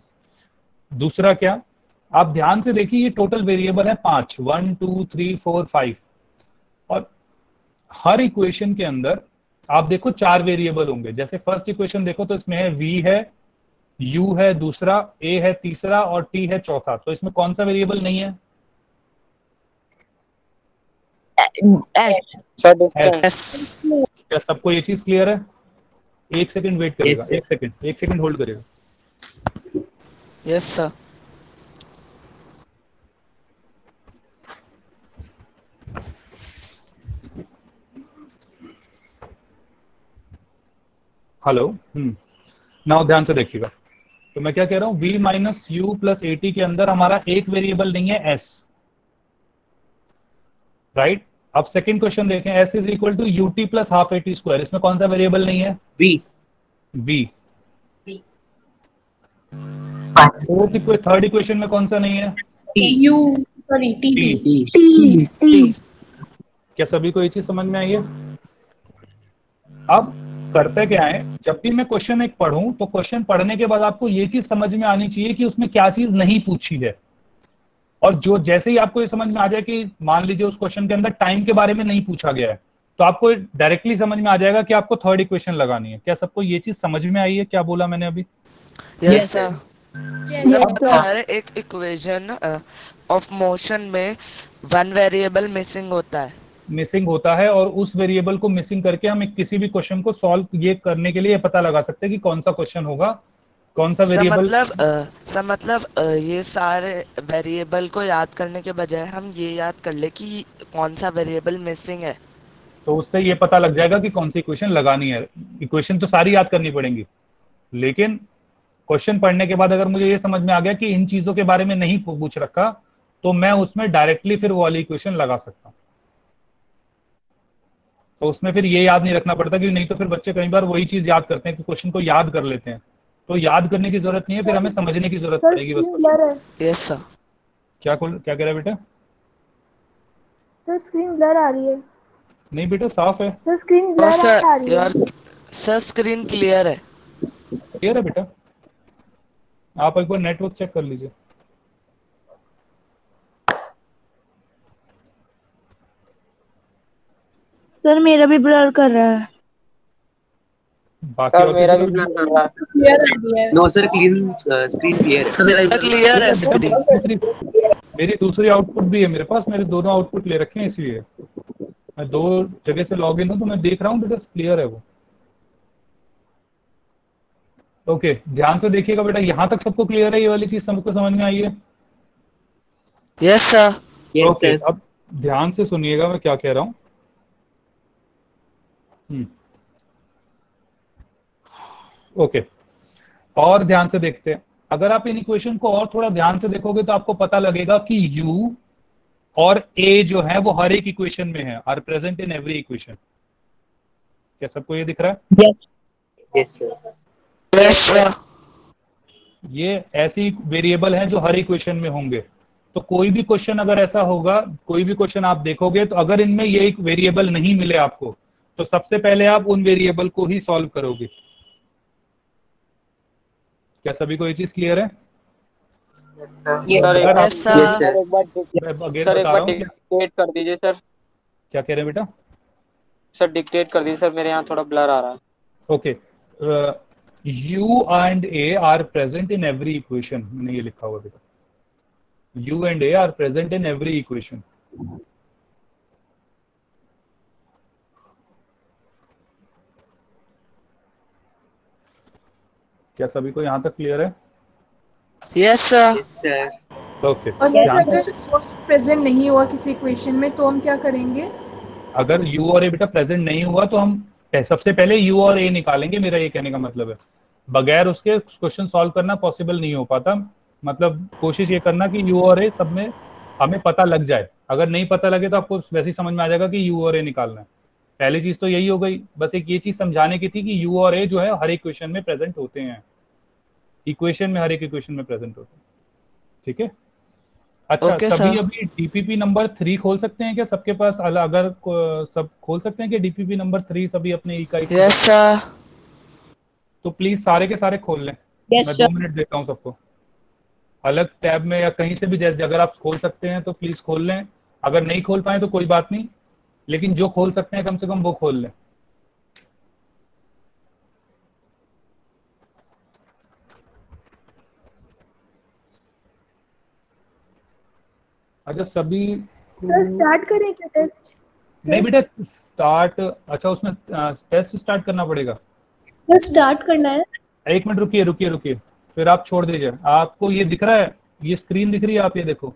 दूसरा क्या, आप ध्यान से देखिए, ये टोटल वेरिएबल है 5, 1 2 3 4 5, और हर इक्वेशन के अंदर आप देखो 4 वेरिएबल होंगे। जैसे फर्स्ट इक्वेशन देखो तो इसमें है v है, u है दूसरा, a है तीसरा और t है चौथा। तो इसमें कौन सा वेरिएबल नहीं है? एस। क्या सबको ये चीज क्लियर है? एक सेकंड वेट करिएगा, एक सेकंड होल्ड करिएगा। Yes sir. हेलो, नाउ ध्यान से देखिएगा। तो मैं क्या कह रहा हूँ, v minus u plus a t के अंदर हमारा एक वेरिएबल नहीं है s, राइट। अब सेकंड क्वेश्चन देखें, s is equal to u t plus half a t square, इसमें कौन सा वेरिएबल नहीं है? v। थर्ड इक्वेशन में कौन सा नहीं है? t। क्या सभी को ये चीज समझ में आई है? अब करते क्या है, जब भी मैं क्वेश्चन एक पढ़ूं तो क्वेश्चन पढ़ने के बाद आपको ये चीज समझ में आनी चाहिए कि उसमें क्या चीज नहीं पूछी है। और जो जैसे ही आपको ये समझ में आ जाए कि मान लीजिए उस क्वेश्चन के अंदर टाइम के बारे में नहीं पूछा गया है, तो आपको डायरेक्टली समझ में आ जाएगा कि आपको थर्ड इक्वेशन लगानी है। क्या सबको ये चीज समझ में आई है, क्या बोला मैंने अभी? Yes sir. हर एक इक्वेशन ऑफ मोशन में वन वेरिएबल मिसिंग होता है, और उस वेरिएबल को मिसिंग करके हम किसी भी क्वेश्चन को सॉल्व ये करने के लिए पता लगा सकते हैं कि कौन सा क्वेश्चन होगा, कौन सा वेरिएबल। मतलब ये सारे वेरिएबल को याद करने के बजाय हम ये याद कर ले कि कौन सा वेरिएबल मिसिंग है, तो उससे ये पता लग जाएगा कि कौन सी इक्वेशन लगानी है। इक्वेशन तो सारी याद करनी पड़ेंगी, लेकिन क्वेश्चन पढ़ने के बाद अगर मुझे ये समझ में आ गया कि इन चीजों के बारे में नहीं पूछ रखा, तो मैं उसमें डायरेक्टली फिर वो वाली इक्वेशन लगा सकता हूँ। तो उसमें फिर ये याद नहीं रखना पड़ता, क्योंकि नहीं तो फिर बच्चे कई बार वही चीज याद करते हैं कि क्वेश्चन को याद कर लेते हैं। तो याद करने की जरूरत नहीं है, फिर हमें समझने की जरूरत पड़ेगी बस। Yes sir. क्या कह रहा है बेटा? तो स्क्रीन ब्लर आ रही है। नहीं बेटा, साफ है। तो स्क्रीन ब्लर आ रही है। सर स्क्रीन क्लियर है। क्लियर है बेटा, आप एक बार नेटवर्क चेक कर लीजिए। सर मेरा भी ब्लर कर रहा है। सर मेरा भी ब्लर कर रहा है। No sir, clean screen clear है। क्लियर है स्क्रीन। मेरी दूसरी आउटपुट भी है मेरे पास, मेरे दोनों आउटपुट ले रखे हैं, इसलिए मैं दो जगह से लॉग इन हूँ तो मैं देख रहा हूँ बेटा, क्लियर है वो। ओके ध्यान से देखिएगा बेटा, यहाँ तक सबको क्लियर है, ये वाली चीज सबको समझ में आई है? Yes sir. ओके अब ध्यान से सुनिएगा मैं क्या कह रहा हूँ। ओके और ध्यान से देखते हैं। अगर आप इन इक्वेशन को और थोड़ा ध्यान से देखोगे तो आपको पता लगेगा कि u और a जो है वो हर एक इक्वेशन में है, are present in every equation. क्या सबको ये दिख रहा है? Yes sir. Yes sir. ये ऐसी वेरिएबल हैं जो हर इक्वेशन में होंगे। तो कोई भी क्वेश्चन अगर ऐसा होगा, कोई भी क्वेश्चन आप देखोगे तो अगर इनमें ये एक वेरिएबल नहीं मिले आपको, तो सबसे पहले आप उन वेरिएबल को ही सॉल्व करोगे। क्या सभी को ये चीज क्लियर है? सर एक बार डिक्टेट कर दीजिए सर। क्या कह रहे हैं बेटा? सर डिक्टेट कर दीजिए सर, मेरे यहाँ थोड़ा ब्लर आ रहा है। Okay u and a are present in every equation। मैंने ये लिखा हुआ बेटा, u and a are present in every equation। क्या सभी को यहाँ तक क्लियर है? Yes sir. ओके और सर अगर सोर्स प्रेजेंट नहीं हुआ किसी इक्वेशन में तो हम क्या करेंगे? अगर u और a बेटा प्रेजेंट नहीं हुआ तो हम सबसे पहले u और a निकालेंगे। मेरा ये कहने का मतलब है बगैर उसके क्वेश्चन सॉल्व करना पॉसिबल नहीं हो पाता। मतलब कोशिश ये करना कि u और a सब में हमें पता लग जाए। अगर नहीं पता लगे तो आपको वैसे ही समझ में आ जाएगा कि u और a निकालना है। पहली चीज तो यही हो गई, बस एक ये चीज समझाने की थी कि u और a जो है हर इक्वेशन में प्रेजेंट होते हैं, इक्वेशन में हर एक इक्वेशन में प्रेजेंट होते हैं। ठीक है अच्छा सभी अभी डीपीपी नंबर 3 खोल सकते हैं क्या सबके पास? अगर सब खोल सकते हैं कि डीपीपी नंबर 3 सभी अपने इकाई? Yes sir. तो प्लीज सारे के सारे खोल लें। मैं 2 मिनट देता हूं सबको, अलग टैब में या कहीं से भी जैसे अगर आप खोल सकते हैं तो प्लीज खोल लें। अगर नहीं खोल पाए तो कोई बात नहीं, लेकिन जो खोल सकते हैं कम से कम वो खोल लें। अच्छा सभी स्टार्ट करें क्या टेस्ट? नहीं बेटा स्टार्ट, अच्छा उसमें टेस्ट स्टार्ट करना पड़ेगा। स्टार्ट करना है। 1 मिनट रुकिए, फिर आप छोड़ दीजिए। आपको ये दिख रहा है, ये स्क्रीन दिख रही है? आप ये देखो।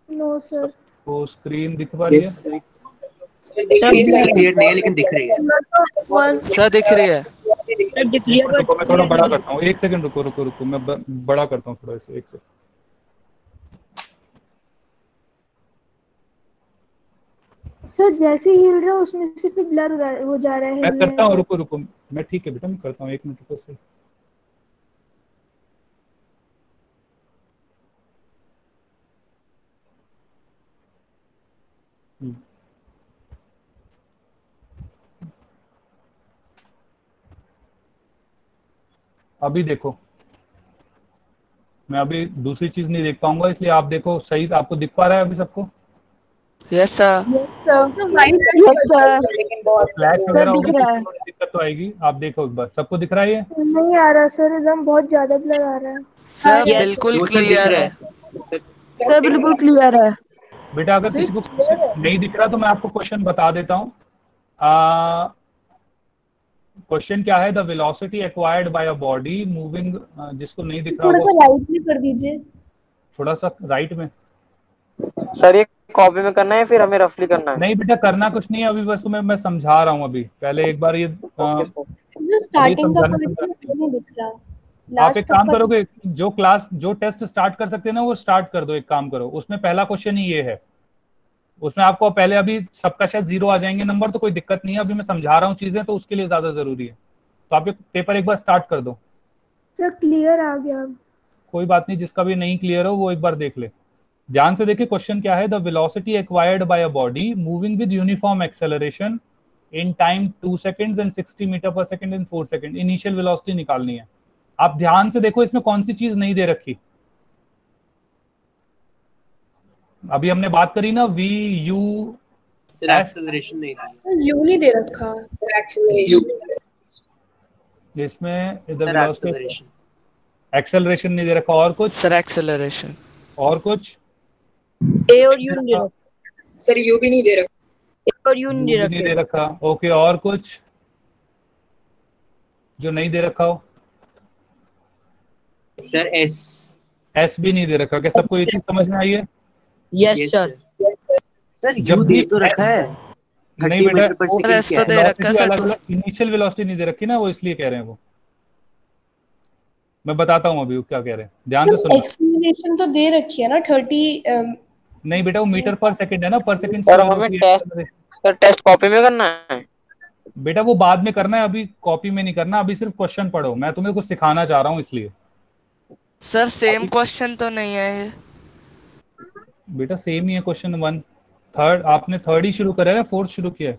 No sir. वो स्क्रीन दिख पा रही है? क्लियर नहीं है लेकिन दिख रही है सर। दिख रही है। मैं थोड़ा बड़ा करता हूँ, 1 सेकंड रुको मैं बड़ा करता हूँ थोड़ा से। 1 सेकंड सर। जैसे हिल रहा है उसमें से फिर ब्लर हो जा रहा है। मैं करता हूँ, रुको मैं ठीक है बेटा मैं करता हूँ। 1 मिनट रुको से। अभी देखो, मैं अभी दूसरी चीज नहीं देख पाऊंगा, इसलिए आप देखो सही। आपको दिख पा रहा है अभी सबको? Yes sir. फ्लैश वगैरह होगा तो दिक्कत तो आएगी। आप देखो एक बार, सबको दिख रहा है? ये नहीं आ रहा सर, एकदम बहुत ज्यादा ब्लर आ रहा है। सर बिल्कुल क्लियर है। सर बिल्कुल क्लियर है बेटा। अगर किसी को नहीं दिख रहा तो मैं आपको क्वेश्चन बता देता हूँ। क्वेश्चन क्या है? The velocity acquired by a body moving. जिसको नहीं दिख रहा थोड़ा सा राइट में कर दीजिए। थोड़ा सा राइट में। सर ये कॉपी में करना है फिर हमें रफली करना है? नहीं बेटा करना कुछ नहीं है अभी, बस तुम्हें मैं समझा रहा हूँ अभी। पहले एक बार ये स्टार्टिंग का नहीं दिख रहा। आप एक काम करोगे, जो टेस्ट स्टार्ट कर सकते हैं ना वो स्टार्ट कर दो। एक काम करो, उसमें पहला क्वेश्चन ही ये है। उसमें आपको पहले अभी सबका शायद 0 आ जाएंगे नंबर, तो कोई दिक्कत नहीं है। अभी मैं समझा रहा हूँ चीजें, तो उसके लिए ज्यादा जरूरी है। तो आप पेपर एक बार स्टार्ट कर दो। सर क्लियर आ गया। कोई बात नहीं, जिसका भी नहीं क्लियर हो वो एक बार देख ले। ध्यान से देखिए क्वेश्चन क्या है। The velocity acquired by a body moving with uniform acceleration in time 2 seconds and 60 metre per second in 4 second. Initial velocity निकालनी है। आप ध्यान से देखो इसमें कौन सी चीज नहीं दे रखी। अभी हमने बात करी ना v u एक्सेलरेशन नहीं यू नहीं दे रखा। इसमें इधर वेलोसिटी एक्सेलरेशन नहीं दे रखा, और कुछ? Sir acceleration. और कुछ? ए और यू नहीं दे रखा सर यू भी नहीं दे रखा। ए और यू नहीं भी नहीं दे रखा। ओके, और कुछ जो नहीं दे रखा हो? Sir S. एस भी नहीं दे रखा। क्या सबको ये चीज समझ में आई है? Yes sir. सर जब यू भी दे तो रखा है, नहीं 30 बेटा, मीटर पर सेकंड क्या है? वेलोसिटी अलग अलग, इनिशियल वेलोसिटी नहीं दे रखी ना, वो इसलिए कह रहे हैं वो। मैं बताता हूँ अभी वो क्या कह रहे हैं, ध्यान से सुनो। एक्सीलरेशन तो दे रखी है ना 30। नहीं बेटा, वो मीटर पर सेकंड है ना, पर सेकंड सर हमें टेस्ट कॉपी में करना है बेटा, वो बाद में करना है, अभी कॉपी में नहीं करना, अभी सिर्फ क्वेश्चन पढ़ो, मैं तुम्हें कुछ सिखाना चाह रहा हूँ इसलिए। सर सेम क्वेश्चन तो नहीं है ये? बेटा सेम ही है क्वेश्चन 1। थर्ड आपने थर्ड ही शुरू करा है, फोर्थ शुरू किया है?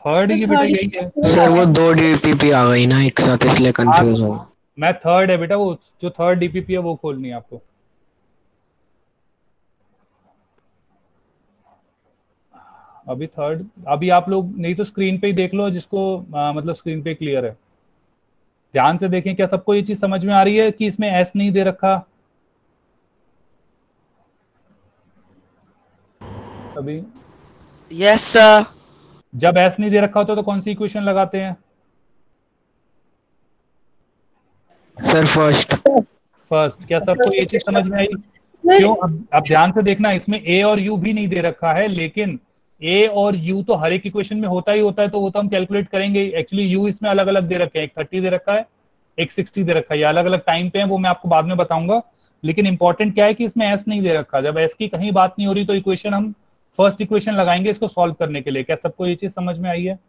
थर्ड ही बेटा यही है सर। वो 2 डीपीपी आ गई ना एक साथ, इसलिए कंफ्यूज हो। मैं थर्ड है बेटा, वो जो थर्ड डीपीपी है वो खोलनी है आपको। अभी थर्ड, अभी आप लोग नहीं तो स्क्रीन पे ही देख लो, जिसको मतलब स्क्रीन पे क्लियर है। ध्यान से देखें, क्या सबको ये चीज समझ में आ रही है कि इसमें एस नहीं दे रखा? अभी यस सर। जब एस नहीं दे रखा होता तो कौन सी इक्वेशन लगाते हैं? Sir first. क्या सबको ये चीज समझ में आई? क्यों? अब ध्यान से देखना, इसमें ए और यू भी नहीं दे रखा है, लेकिन ए और यू तो हर एक इक्वेशन में होता ही होता है, तो वो तो हम कैलकुलेट करेंगे। एक्चुअली यू इसमें अलग अलग दे रखे हैं, एक 30 दे रखा है, एक 60 दे रखा है, ये अलग अलग टाइम पे है, वो मैं आपको बाद में बताऊंगा। लेकिन इंपॉर्टेंट क्या है कि इसमें एस नहीं दे रखा। जब एस की कहीं बात नहीं हो रही तो इक्वेशन हम फर्स्ट इक्वेशन लगाएंगे इसको सॉल्व करने के लिए। क्या सबको ये चीज समझ में आई है?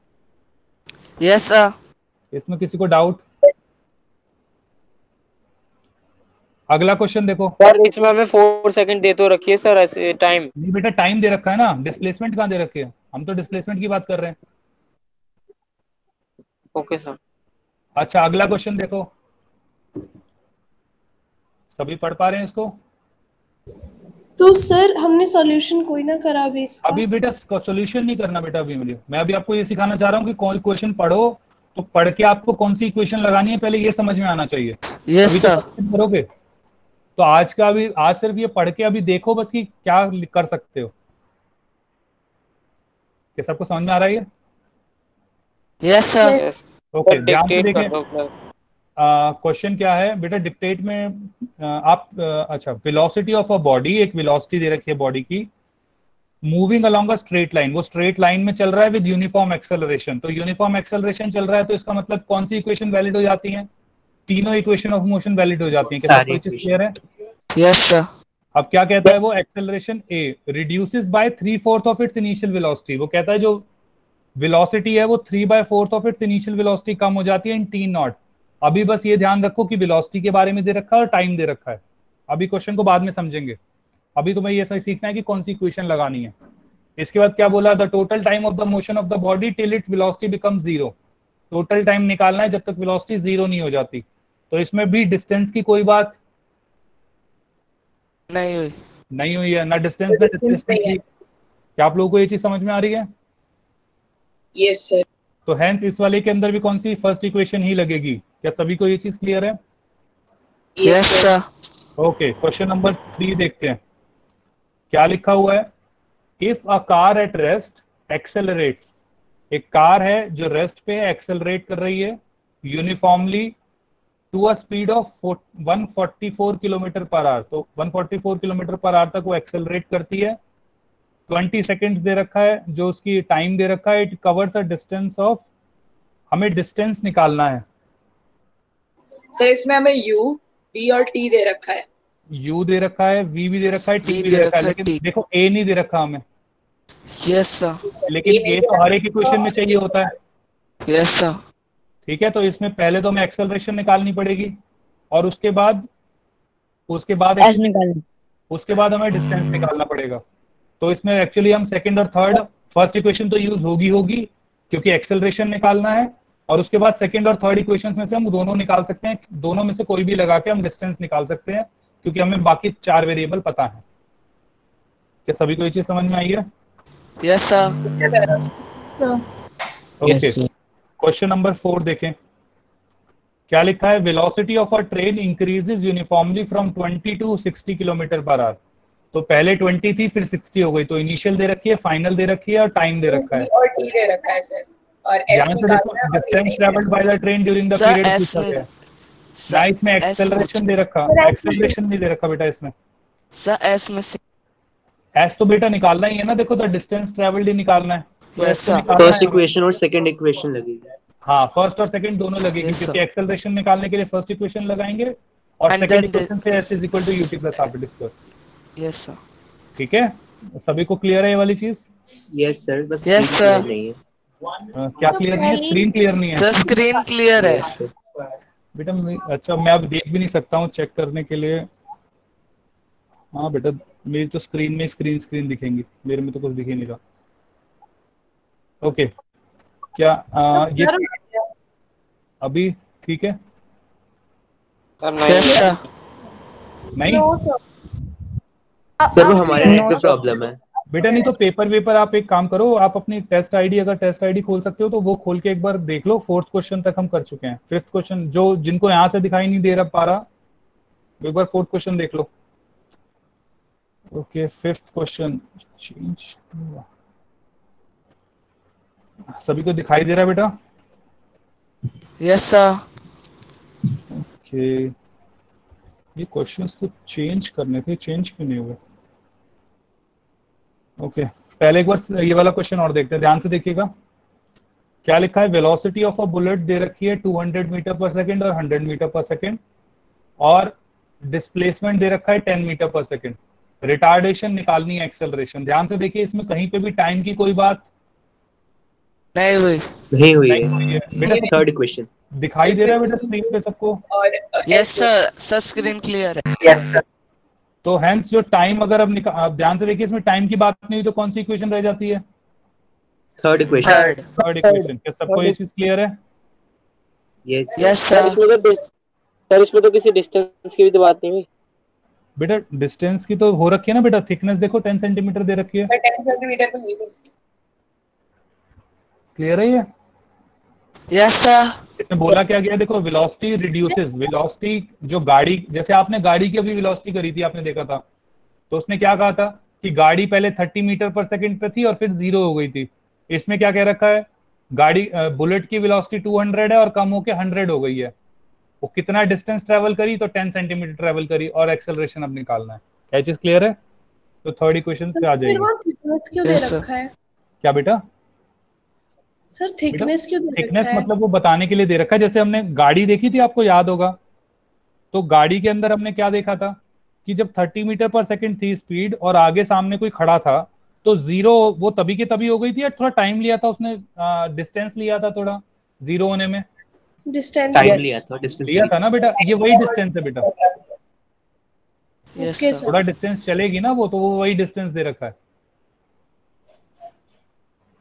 Yes sir. इसमें किसी को डाउट? अगला क्वेश्चन देखो सर, इसमें हमें 4 सेकंड दे तो रखिए सर, ऐसे टाइम नहीं बेटा, टाइम दे रखा है ना, डिस्प्लेसमेंट कहाँ दे रखे है? हम तो डिस्प्लेसमेंट की बात कर रहे हैं। Okay sir. अच्छा, अगला क्वेश्चन देखो, सभी पढ़ पा रहे हैं इसको? तो सर हमने सॉल्यूशन कोई ना करा अभी इसका। अभी बेटा सॉल्यूशन नहीं करना बेटा, अभी मैं अभी आपको ये सिखाना चाह रहा हूँ कि कौन क्वेश्चन पढ़ो, तो पढ़ के आपको कौन सी इक्वेशन लगानी है पहले ये समझ में आना चाहिए। Yes sir. करोगे तो आज का भी, आज सिर्फ ये पढ़ के अभी देखो बस कि क्या कर सकते हो। क्या सबको समझ में आ रहा है? Yes sir. ओके, ध्यान से देखें। क्वेश्चन क्या है बेटा, डिक्टेट में आप अच्छा, वेलोसिटी ऑफ अ बॉडी, एक वेलोसिटी दे रखी है बॉडी की, moving along a straight line, वो स्ट्रेट लाइन में चल रहा है विद यूनिफॉर्म एक्सेलरेशन। तो यूनिफॉर्म एक्सेलरेशन चल रहा है, तो इसका मतलब कौन सी इक्वेशन वैलिड हो जाती है? तीनों इक्वेशन ऑफ मोशन वैलिड हो जाती है। क्या कोई चीज क्लियर है? Yes sir. अब क्या कहता है वो? Acceleration a reduces by 3/4 of its initial velocity. वो कहता है जो वेलोसिटी है वो 3/4 ऑफ इट्स इनिशियल वेलोसिटी कम हो जाती है इन टी नॉट। अभी बस ये ध्यान रखो कि वेलोसिटी के बारे में दे रखा है और टाइम दे रखा है। अभी क्वेश्चन को बाद में समझेंगे, अभी तुम्हें ये सही सीखना है कि कौन सी इक्वेशन लगानी है। इसके बाद क्या बोला? The total time of the motion of the body till its velocity become 0। Total time निकालना है जब तक वेलोसिटी 0 नहीं हो जाती। तो इसमें भी डिस्टेंस की कोई बात नहीं हुई है, ना डिस्टेंस ना डिस्प्लेसमेंट की। क्या आप लोगों को ये चीज समझ में आ रही है? Yes sir. तो हेंस इस वाले के अंदर भी कौन सी फर्स्ट इक्वेशन ही लगेगी। क्या सभी को ये चीज क्लियर है? Yes sir. Okay, question number 3 देखते हैं क्या लिखा हुआ है। If a car at rest accelerates, एक कार है जो रेस्ट पे एक्सेलरेट कर रही है uniformly to a speed of 144 kilometer per hour, तो 144 किलोमीटर पर आवर तक वो एक्सेलरेट करती है। 20 सेकेंड्स दे रखा है जो उसकी टाइम दे रखा है। It covers a distance of, हमें डिस्टेंस निकालना है। सर इसमें हमें यू, वी और टी दे रखा है। यू दे रखा है, वी भी दे रखा है, टी भी दे रखा है, लेकिन देखो ए नहीं दे रखा हमें। Yes sir. लेकिन ए तो हर एक इक्वेशन में चाहिए होता है। Yes sir. ठीक है, तो इसमें पहले तो हमें एक्सेलरेशन निकालनी पड़ेगी और उसके बाद हमें डिस्टेंस निकालना पड़ेगा। तो इसमें एक्चुअली हम सेकंड और थर्ड, फर्स्ट इक्वेशन तो यूज होगी क्योंकि एक्सेलरेशन निकालना है, और उसके बाद सेकंड और थर्ड इक्वेशन में से हम दोनों निकाल सकते हैं। दोनों में से कोई भी लगा के हम डिस्टेंस निकाल सकते हैं क्योंकि हमें बाकी 4 वेरिएबल पता है। क्या सभी को ये चीज समझ में आई है? Yes sir. Okay, question number 4 देखें क्या लिखा है, velocity of a train increases uniformly from 20 to 60 kilometer per hour. तो पहले 20 थी फिर 60 हो गई, तो इनिशियल दे रखी है, फाइनल दे रखी है और टाइम दे रखा है। और टी दे रखा है सर, और एस ध्यान से देखो, निकालना है और distance T travelled by the train during the sir period S पूछा में गया है ना, इसमें एक्सेलरेशन दे रखा, एक्सेलरेशन नहीं दे रखा बेटा इसमें। सर एस में एस तो बेटा निकालना ही है ना, देखो द डिस्टेंस ट्रेवल्ड ही निकालना है, तो Yes, एस तो sir. निकालना फर्स्ट है। इक्वेशन और सेकंड इक्वेशन लगेगी। हाँ, फर्स्ट और सेकंड दोनों लगेगी, Yes, क्योंकि sir. एक्सेलरेशन निकालने के लिए फर्स्ट इक्वेशन लगाएंगे और And second then the- equation से s is equal to u t plus r t square. Yes, sir. ठीक है, सभी को क्लियर है ये वाली चीज? यस सर, बस Yes, screen sir. clear नहीं है। क्या क्लियर नहीं है? स्क्रीन क्लियर नहीं है सर स्क्रीन क्लियर है। Yes, sir. बेटा अच्छा, मैं अब देख भी नहीं सकता हूँ चेक करने के लिए। हाँ बेटा, मेरी तो स्क्रीन में स्क्रीन दिखेंगी, मेरे में तो कुछ दिख ही नहीं रहा। ओके, क्या ये अभी ठीक है? Yes, sir. नहीं सर वो हमारे नेट पे प्रॉब्लम है। बेटा, नहीं तो पेपर आप एक काम करो, आप अपनी टेस्ट आईडी, अगर टेस्ट आईडी खोल सकते हो तो वो खोल के एक बार देख लो। 4th क्वेश्चन तक हम कर चुके हैं, 5th क्वेश्चन जो जिनको यहाँ से दिखाई नहीं दे रहा पा रहा, एक बार 4th क्वेश्चन देख लो। ओके, 5th क्वेश्चन चेंज, सभी को दिखाई दे रहा है बेटा? Yes, sir. ओके, ये क्वेश्चंस तो चेंज करने थे, चेंज क्यों नहीं हुए? ओके, पहले एक बार ये वाला क्वेश्चन और देखते हैं, ध्यान से देखिएगा। क्या लिखा है, वेलोसिटी ऑफ अ बुलेट दे रखी है 200 मीटर पर सेकंड और 100 मीटर पर सेकंड, और डिस्प्लेसमेंट दे रखा है 10 मीटर पर सेकंड। रिटार्डेशन निकालनी है, एक्सेलरेशन। ध्यान से देखिए, इसमें कहीं पे भी टाइम की कोई बात नहीं हुई। नहीं हुई नहीं है। हुई है बेटा। थर्ड इक्वेशन दिखाई दे रहा है बेटा स्क्रीन पे सबको? और Yes, sir. Sir screen clear है। तो हेंस जो टाइम, अगर अब ध्यान से देखिए, इसमें टाइम की बात नहीं हुई तो कौन सी इक्वेशन रह जाती है? Third equation. Third equation. क्या सबको ये चीज क्लियर है? Yes Yes, sir sir. इसमें तो किसी डिस्टेंस की भी तो बात नहीं हुई। बेटा डिस्टेंस की तो हो रखी है ना बेटा, थिकनेस देखो 10 सेंटीमीटर दे रखी है। 10 सेंटीमीटर में हुई थी। क्लियर है ये? Yes, sir. इसमें बोला क्या गया, देखो वेलोसिटी रिड्यूसेस, वेलोसिटी जो गाड़ी, जैसे आपने गाड़ी की अभी वेलोसिटी करी थी, आपने देखा था, तो उसने क्या कहा था कि गाड़ी पहले 30 मीटर पर सेकंड पे थी और फिर 0 हो गई थी। इसमें क्या कह रखा है, गाड़ी बुलेट की वेलोसिटी 200 है और कम होके 100 हो गई है। वो कितना डिस्टेंस ट्रेवल करी, तो 10 सेंटीमीटर ट्रेवल करी, और एक्सेलरेशन अब निकालना है। क्या चीज क्लियर है? तो थर्ड इक्वेशन से आ फिर जाएगी। वहाँ थिकनेस क्यों दे Yes, sir. रखा है क्या बेटा? सर? थिकनेस क्यों दे थिकनेस रखा है? मतलब वो बताने के लिए दे रखा है, जैसे हमने गाड़ी देखी थी, आपको याद होगा, तो गाड़ी के अंदर हमने क्या देखा था कि जब 30 मीटर पर सेकंड थी स्पीड और आगे सामने कोई खड़ा था, तो 0 वो तभी के तभी हो गई थी, या थोड़ा टाइम लिया था उसने, डिस्टेंस लिया था थोड़ा 0 होने में? डिस्टेंस टाइम लिया था, डिस्टेंस लिया था ना बेटा, ये वही डिस्टेंस है बेटा। Yes, okay sir. थोड़ा डिस्टेंस चलेगी ना वो, तो वो वही डिस्टेंस दे रखा है।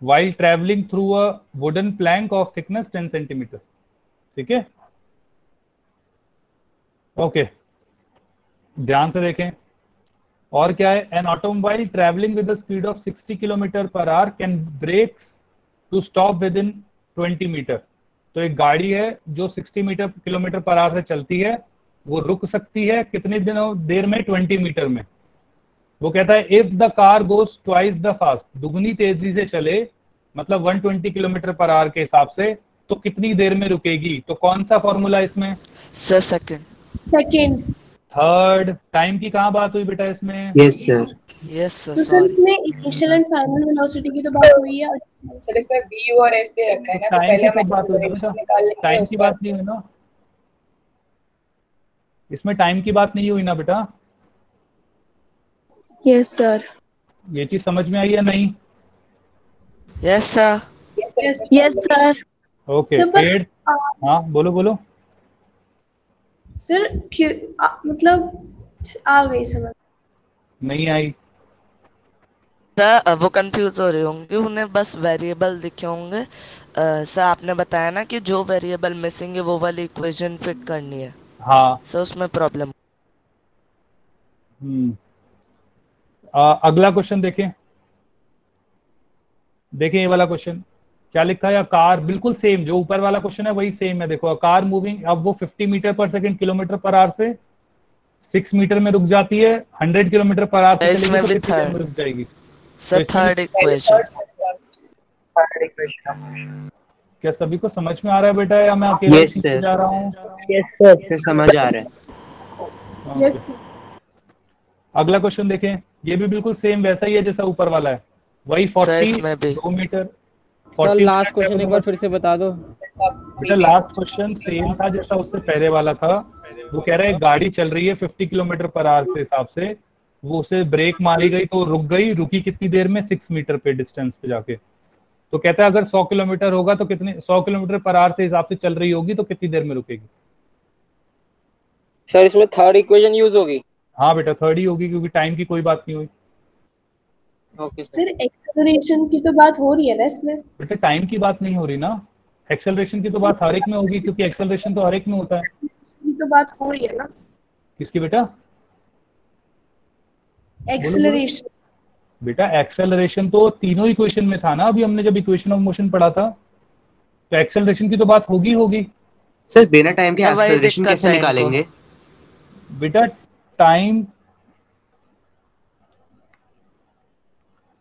While traveling through a wooden plank of thickness 10 centimeter. ठीक है, ओके, ध्यान से देखें। और क्या है, an automobile travelling with the speed of 60 kilometer per hour can brakes to stop within 20 meter. तो एक गाड़ी है जो 60 किलोमीटर पर आवर से चलती है, वो रुक सकती है कितनी देर में? 20 मीटर में। वो कहता है if the car goes twice the fast, दुगनी तेजी से चले, मतलब 120 किलोमीटर पर आवर के हिसाब से, तो कितनी देर में रुकेगी? तो कौन सा फॉर्मूला इसमें? Sir second. Second. Third. Time की कहाँ बात हुई बेटा इसमें? Yes sir. Yes, sir. तो सर Sorry. इसमें इनिशियल एंड फाइनल वेलोसिटी की तो बात हुई है। सर इसमें V और S दे रखा है ना, तो टाइम पहले की हमें कब बात हुई ना डायरेक्शन बेटा? निकाल लेंगे, टाइम की उसके बात बाद नहीं हुई ना इसमें, टाइम की बात नहीं हुई ना बेटा? Yes sir. ये चीज समझ में आई या नहीं? Yes, sir. Yes sir. Okay, sir, पर- पेड़। हाँ बोलो बोलो। सर मतलब आ गई समझ। नहीं आई? सर वो कंफ्यूज हो रहे होंगे, उन्हें बस वेरिएबल दिखे होंगे। सर आपने बताया ना कि जो वेरिएबल मिसिंग है वो वाली इक्वेशन फिट करनी है। हाँ। सर उसमें प्रॉब्लम। अगला क्वेश्चन देखें, ये वाला क्वेश्चन। क्या लिखा है? कार, बिल्कुल सेम जो ऊपर वाला क्वेश्चन है वही सेम है। देखो कार मूविंग, अब वो 50 metre per second kilometre per our से 6 मीटर में रुक जाती है, 100 किलोमीटर पर आवर से चलेगी इसमें तो भी कितनी देर में थर्ड रुक जाएगी? तो सर, इसमें थर्ड इक्वेशन। क्या सभी को समझ में आ रहा है बेटा, या मैं अकेला ही यस सीखते सर। जा रहा हूँ? Yes sir. सर समझ आ रहा है। Okay. अगला क्वेश्चन देखें, ये भी बिल्कुल सेम वैसा ही है जैसा ऊपर वाला है, वही सर 40 इसमें भी 2 meter sir 40 last minute question में एक बार फिर से बता दो। बेटा लास्ट क्वेश्चन सेम था जैसा उससे पहले वाला था। वो कह रहा है गाड़ी चल रही है 50 किलोमीटर पर आवर से हिसाब से, वो उसे ब्रेक मारी गई तो रुक गई, रुकी कितनी देर में? 6 मीटर पे डिस्टेंस पे जाके। तो कहता है अगर 100 किलोमीटर होगा तो कितने 100 किलोमीटर पर आवर से हिसाब से चल रही होगी तो कितनी देर में रुकेगी? सर इसमें थर्ड इक्वेशन यूज होगी। हाँ बेटा थर्ड ही होगी, क्योंकि टाइम की कोई बात नहीं हुई। ओके सर एक्सेलरेशन की तो बात हो रही है ना इसमें? बेटा टाइम की बात नहीं हो रही ना, एक्सेलरेशन की तो बात हर एक में होगी, क्योंकि एक्सेलरेशन तो हर एक में होता है। की तो बात हो रही है ना, किसकी बेटा? एक्सेलरेशन। बेटा एक्सेलरेशन तो तीनों इक्वेशन में था ना, अभी हमने जब इक्वेशन ऑफ मोशन पढ़ा था, तो एक्सेलरेशन की तो बात होगी। सर बिना टाइम के सर वही एक्सेलरेशन दिक्कत कैसे है इनको। निकालेंगे? बेटा टाइम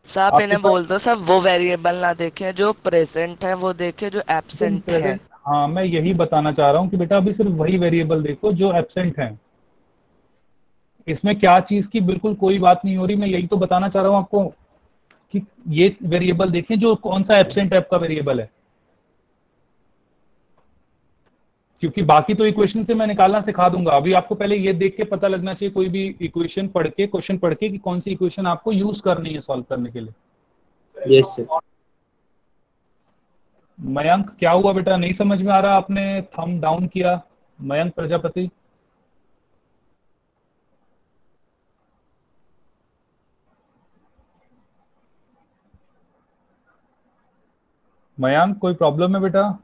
सर आप आपके इन्हें पास बोल दो सर वो वेरिएबल ना देखें जो प्रेजेंट है, वो देखे जो एब्सेंट है। प्रेजेंट, हाँ मैं यही बताना चाह रहा हूँ कि बेटा अभी सिर्फ वही वेरिएबल देखो जो एब्सेंट है। इसमें क्या चीज की बिल्कुल कोई बात नहीं हो रही, मैं यही तो बताना चाह रहा हूँ आपको कि ये वेरिएबल देखें जो कौन सा एब्सेंट टाइप का वेरिएबल है, क्योंकि बाकी तो इक्वेशन से मैं निकालना सिखा दूंगा। अभी आपको पहले ये देख के पता लगना चाहिए कोई भी इक्वेशन पढ़ के, क्वेश्चन पढ़ के, कि कौन सी इक्वेशन आपको यूज करनी है सॉल्व करने के लिए। Yes sir. मयंक क्या हुआ बेटा, नहीं समझ में आ रहा? आपने थंब डाउन किया। मयंक प्रजापति, मयंक कोई प्रॉब्लम है बेटा?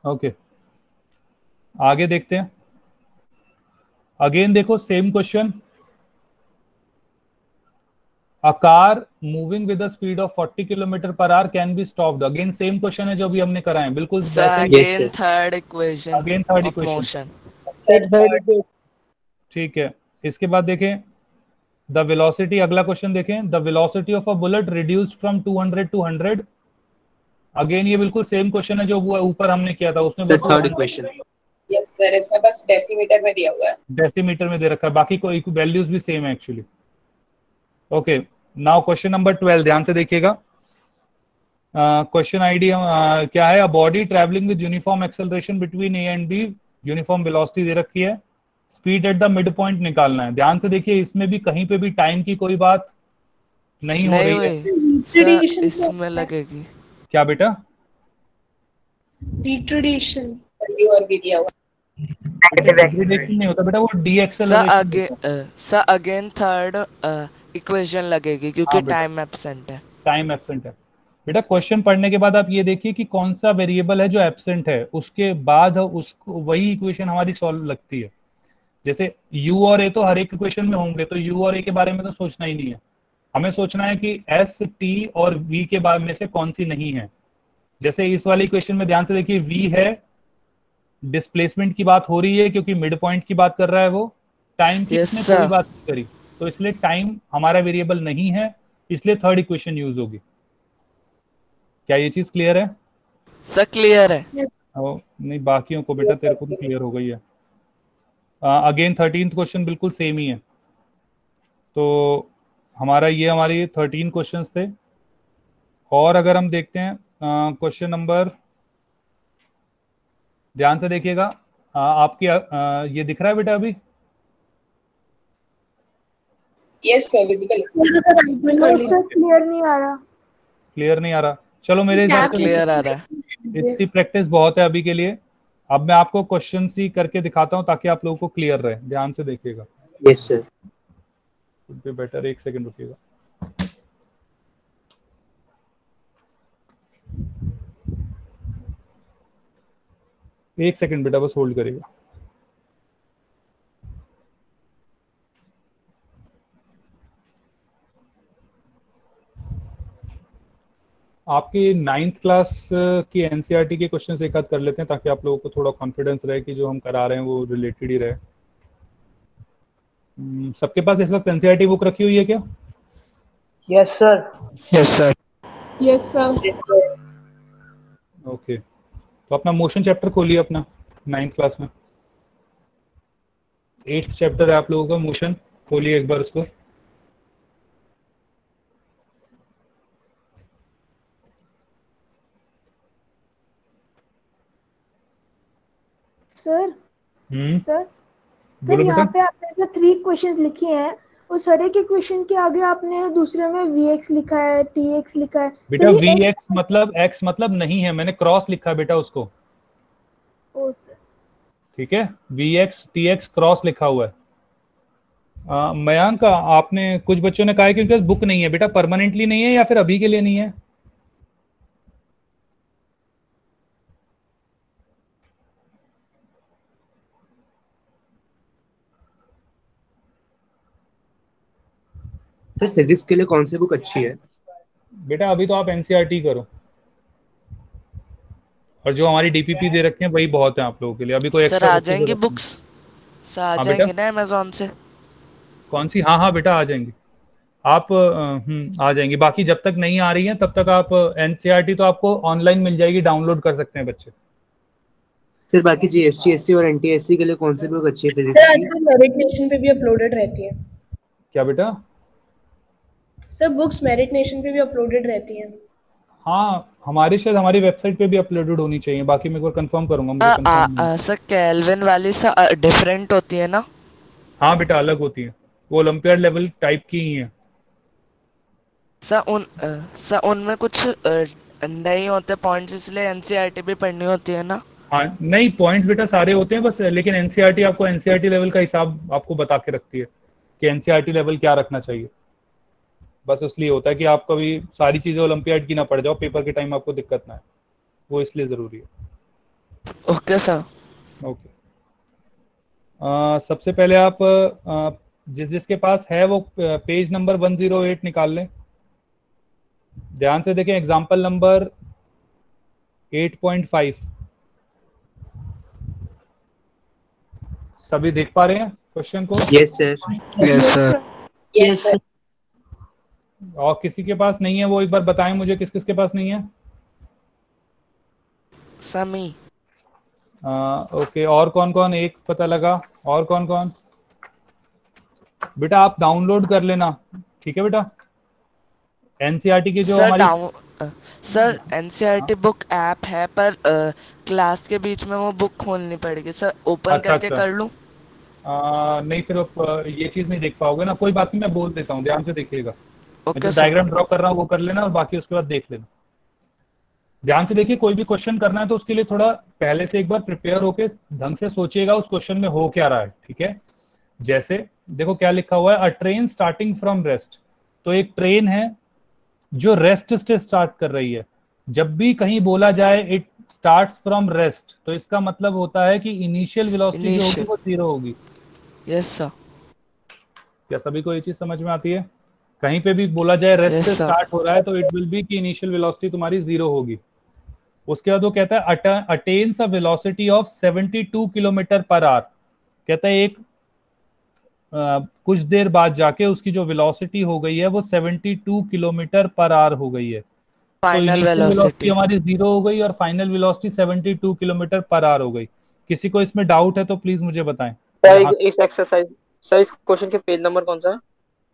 ओके आगे देखते हैं। अगेन देखो same question, a car moving with the speed of 40 kilometre per hour can be stopped. Again same question है जो अभी हमने करा है, बिल्कुल वैसे ही। Again third equation again third of equation, motion. ठीक है। इसके बाद देखें द वेलोसिटी, अगला क्वेश्चन देखें, the velocity of a bullet reduced from 200 to 100। Again ये बिल्कुल सेम क्वेश्चन है जो वो ऊपर हमने किया था, उसमें बस थर्ड इक्वेशन। यस सर, इसमें बस डेसीमीटर में दिया हुआ है। डेसीमीटर में दे रखा है, बाकी कोई वैल्यूज भी सेम है actually. Okay now question number 12, ध्यान से देखिएगा। क्वेश्चन आईडी क्या है? A body travelling with uniform acceleration between A and B, uniform velocity दे रखी है, speed at the mid point निकालना है। ध्यान से देखिए, इसमें भी कहीं पे भी टाइम की कोई बात नहीं हो रही है। सर इसमें लगेगी क्या बेटा? रिट्रेडिशन और भी दिया हुआ डिग्रेडेशन नहीं होता बेटा, वो D acceleration. Sir again third equation लगेगी क्योंकि टाइम एब्सेंट है। टाइम एब्सेंट है बेटा। क्वेश्चन पढ़ने के बाद आप ये देखिए कि कौन सा वेरिएबल है जो एब्सेंट है, उसके बाद उसको वही इक्वेशन हमारी सॉल्व लगती है। जैसे u और a तो हर एक इक्वेशन में होंगे, तो u और a के बारे में तो सोचना ही नहीं है। हमें सोचना है कि s, t और v के बारे में से कौन सी नहीं है। जैसे इस वाले इक्वेशन में ध्यान से देखिए, v है, डिस्प्लेसमेंट की बात हो रही है क्योंकि मिड पॉइंट की बात कर रहा है वो, टाइम की इसने कोई बात नहीं करी, तो इसलिए टाइम हमारा वेरिएबल नहीं है, इसलिए थर्ड इक्वेशन यूज होगी। क्या ये चीज क्लियर है? सर क्लियर है। नहीं बाकियों को बेटा, तेरे को भी क्लियर हो गई है। अगेन 13th क्वेश्चन बिल्कुल सेम ही है। तो हमारी 13 क्वेश्चंस थे। और अगर हम देखते हैं क्वेश्चन नंबर, ध्यान से देखिएगा, आपकी ये दिख रहा है बेटा अभी? Yes sir, visible. क्लियर नहीं आ रहा। क्लियर नहीं आ रहा? चलो मेरे हिसाब से क्लियर आ रहा है। इतनी प्रैक्टिस बहुत है अभी के लिए। अब मैं आपको क्वेश्चन ही करके दिखाता हूं ताकि आप लोगों को क्लियर रहे। ध्यान से देखिएगा। Yes sir. बेटर, एक सेकंड रुकिएगा। एक सेकंड बेटा, बस होल्ड करिएगा। आपकी 9th क्लास की एनसीईआरटी के क्वेश्चन एक आध कर लेते हैं ताकि आप लोगों को थोड़ा कॉन्फिडेंस रहे कि जो हम करा रहे हैं वो रिलेटेड ही रहे। सबके पास इस वक्त एनसीईआरटी बुक रखी हुई है क्या? Yes sir. Yes sir. Yes sir. Okay, तो अपना मोशन चैप्टर खोलिए अपना 9th क्लास में। 8th चैप्टर है आप लोगों का मोशन, खोलिए एक बार उसको। सर सर बोलो यहाँ बेटा। पे आपने जो 3 क्वेश्चंस लिखे हैं उस सारे के क्वेश्चन के आगे आपने दूसरे में Vx लिखा है, Tx लिखा है। बेटा सर ये Vx मतलब x मतलब नहीं है, मैंने क्रॉस लिखा है बेटा उसको। ओ सर ठीक है, Vx Tx क्रॉस लिखा हुआ है। मयांक, आपने कुछ बच्चों ने कहा है कि उनके पास बुक नहीं है। बेटा परमानेंटली नहीं है या फिर अभी के लिए नहीं है? सर फिजिक्स के लिए कौन सी बुक अच्छी है? बेटा अभी तो आप एनसीईआरटी करो, और जो हमारी डीपीपी दे रखे हैं वही बहुत है आप लोगों के लिए। अभी कोई सर एक्स्ट्रा आ जाएंगी बुक्स? सर आ जाएंगी ना अमेज़न से? कौन सी? हाँ हाँ बेटा आ जाएंगी, आप आ जाएंगी। बाकी जब तक नहीं आ रही है तब तक आप एनसीईआरटी तो आपको ऑनलाइन मिल जाएगी, डाउनलोड कर सकते हैं बच्चे। सर बाकी जीएसटी एससी और एनटीएससी के लिए कौन सी बुक अच्छी है फिजिक्स सर की? आजकल मेरिट नेशन पे भी अपलोडेड रहती है। क्या बेटा? सर बुक्स मेरिट नेशन पे भी अपलोडेड रहती हैं। हाँ, हमारी शायद हमारी वेबसाइट पे भी अपलोडेड होनी चाहिए, बाकी मैं एक बार कंफर्म करूंगा। मुझे कंफर्म नहीं है। सर केल्विन वाली सर डिफरेंट होती है ना? हाँ बेटा अलग होती है, वो ओलंपियाड लेवल टाइप की ही है। सर उनमें कुछ नहीं होते पॉइंट्स, इसलिए एनसीईआरटी भी पढ़नी होती है ना? हाँ नहीं, पॉइंट्स बेटा सारे होते हैं बस, लेकिन एनसीईआरटी आपको एनसीईआरटी लेवल का हिसाब आपको बता के रखती है कि एनसीईआरटी लेवल क्या रखना चाहिए। बस इसलिए होता है कि आप कभी सारी चीजें ओलंपियाड की ना पड़ जाओ, पेपर के टाइम आपको दिक्कत ना है, वो इसलिए जरूरी है। Okay sir. ओके, सबसे पहले आप जिसके पास है वो पेज नंबर 108 निकाल लें। ध्यान से देखें, एग्जाम्पल नंबर 8.5। सभी देख पा रहे हैं क्वेश्चन को? Yes sir. Yes sir. Yes sir. और किसी के पास नहीं है वो एक बार बताएं मुझे, किस किस के पास नहीं है? समी। ओके, और कौन कौन? एक पता लगा, और कौन कौन? बेटा आप डाउनलोड कर लेना, ठीक है बेटा। एनसीईआरटी की जो हमारी सर एनसीईआरटी बुक ऐप है पर क्लास के बीच में वो बुक खोलनी पड़ेगी सर, ओपन करके कर लूं? नहीं, फिर आप ये चीज नहीं देख पाओगे ना। कोई बात नहीं, मैं बोल देता हूँ, ध्यान से देखिएगा। ओके जो डायग्राम ड्रॉ कर रहा हूँ वो कर लेना, और बाकी उसके बाद देख लेना। ध्यान से देखिए, कोई भी क्वेश्चन करना है तो उसके लिए थोड़ा पहले से एक बार प्रिपेयर होके ढंग से सोचिएगा उस क्वेश्चन में हो क्या रहा है, ठीक है। जैसे देखो क्या लिखा हुआ है, अ ट्रेन स्टार्टिंग फ्रॉम रेस्ट। तो एक ट्रेन है जो रेस्ट से स्टार्ट कर रही है। जब भी कहीं बोला जाए इट स्टार्ट्स फ्रॉम रेस्ट, तो इसका मतलब होता है कि इनिशियल वेलोसिटी जो होगी वो 0 होगी। Yes sir. क्या सभी को ये चीज समझ में आती है? कहीं पे भी बोला जाए रेस्ट से स्टार्ट हो रहा है तो इट विल बी कि इनिशियल वेलोसिटी तुम्हारी 0 होगी। उसके बाद वो कहता है attains a velocity of 72 kilometre per our. कहता है एक कुछ देर बाद जाके उसकी जो वेलोसिटी हो गई है वो 72 किलोमीटर पर आवर हो गई है। फाइनल वेलोसिटी हमारी 0 हो गई और final velocity 72 kilometre per our हो गई। किसी को इसमें डाउट है तो प्लीज मुझे बताएं। इस एक्सरसाइज सर, इस क्वेश्चन के पेज नंबर कौन सा है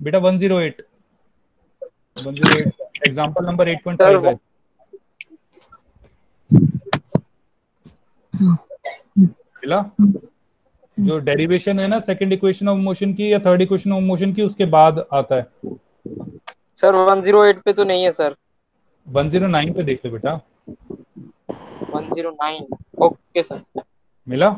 बेटा? 108 एग्जांपल नंबर 8.5 है। मिला? जो डेरिवेशन है ना सेकंड इक्वेशन ऑफ मोशन की या थर्ड इक्वेशन ऑफ मोशन की, उसके बाद आता है सर। 108 पे तो नहीं है सर। 109 पे देख लो बेटा। 109। Okay sir. मिला?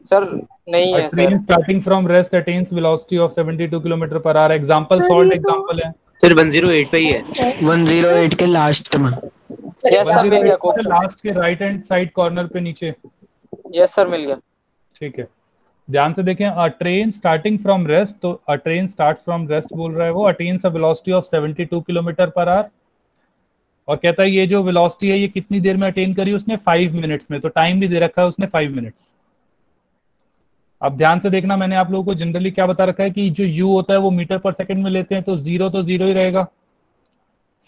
सर नहीं है sir. Train starting from rest attains velocity of 72 kilometre per our. Example solve example है सर 108 पे ही है। 108 के लास्ट में। यस सर, मिल गया। लास्ट के राइट हैंड साइड कॉर्नर पे नीचे। यस सर, मिल गया। ठीक है, ध्यान से देखें, a train starting from rest, तो a train starts from rest बोल रहा है वो, attains a velocity of 72 kilometre per hour, और कहता है ये जो वेलोसिटी है ये कितनी देर में अटेन करी उसने, 5 मिनट्स में। तो टाइम भी दे रखा है उसने 5 मिनट्स। अब ध्यान से देखना, मैंने आप लोगों को जनरली क्या बता रखा है कि जो u होता है वो मीटर पर सेकंड में लेते हैं, तो जीरो ही रहेगा।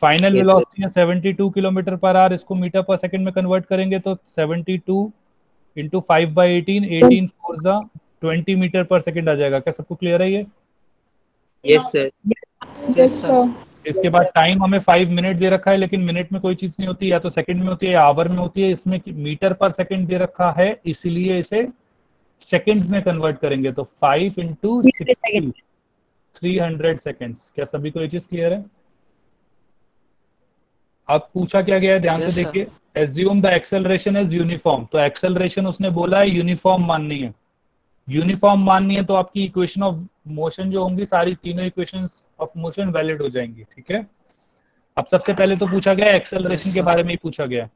फाइनल वेलोसिटी है 72 किलोमीटर पर आवर, इसको मीटर पर सेकंड में कन्वर्ट करेंगे तो 72 इंटू 5/18, 18 4 जा 20 मीटर पर सेकंड आ जाएगा। क्या सबको क्लियर है ये? Yes sir. Yes sir. इसके बाद टाइम हमें 5 मिनट दे रखा है, लेकिन मिनट में कोई चीज नहीं होती, या तो सेकंड में होती है या आवर में होती है। इसमें मीटर पर सेकंड दे रखा है, इसीलिए इसे सेकंड्स में कन्वर्ट करेंगे, तो 5 इंटू 60 300 सेकंड्स। क्या सभी को ये चीज क्लियर है? अब पूछा क्या गया है, ध्यान से देखिए, assume the acceleration is uniform. तो एक्सेलरेशन उसने बोला है यूनिफॉर्म माननी है। यूनिफॉर्म माननी है तो आपकी इक्वेशन ऑफ मोशन जो होंगी, सारी तीनों इक्वेशंस ऑफ मोशन वैलिड हो जाएंगी, ठीक है। अब सबसे पहले तो पूछा गया एक्सेलरेशन के बारे में ही पूछा गया,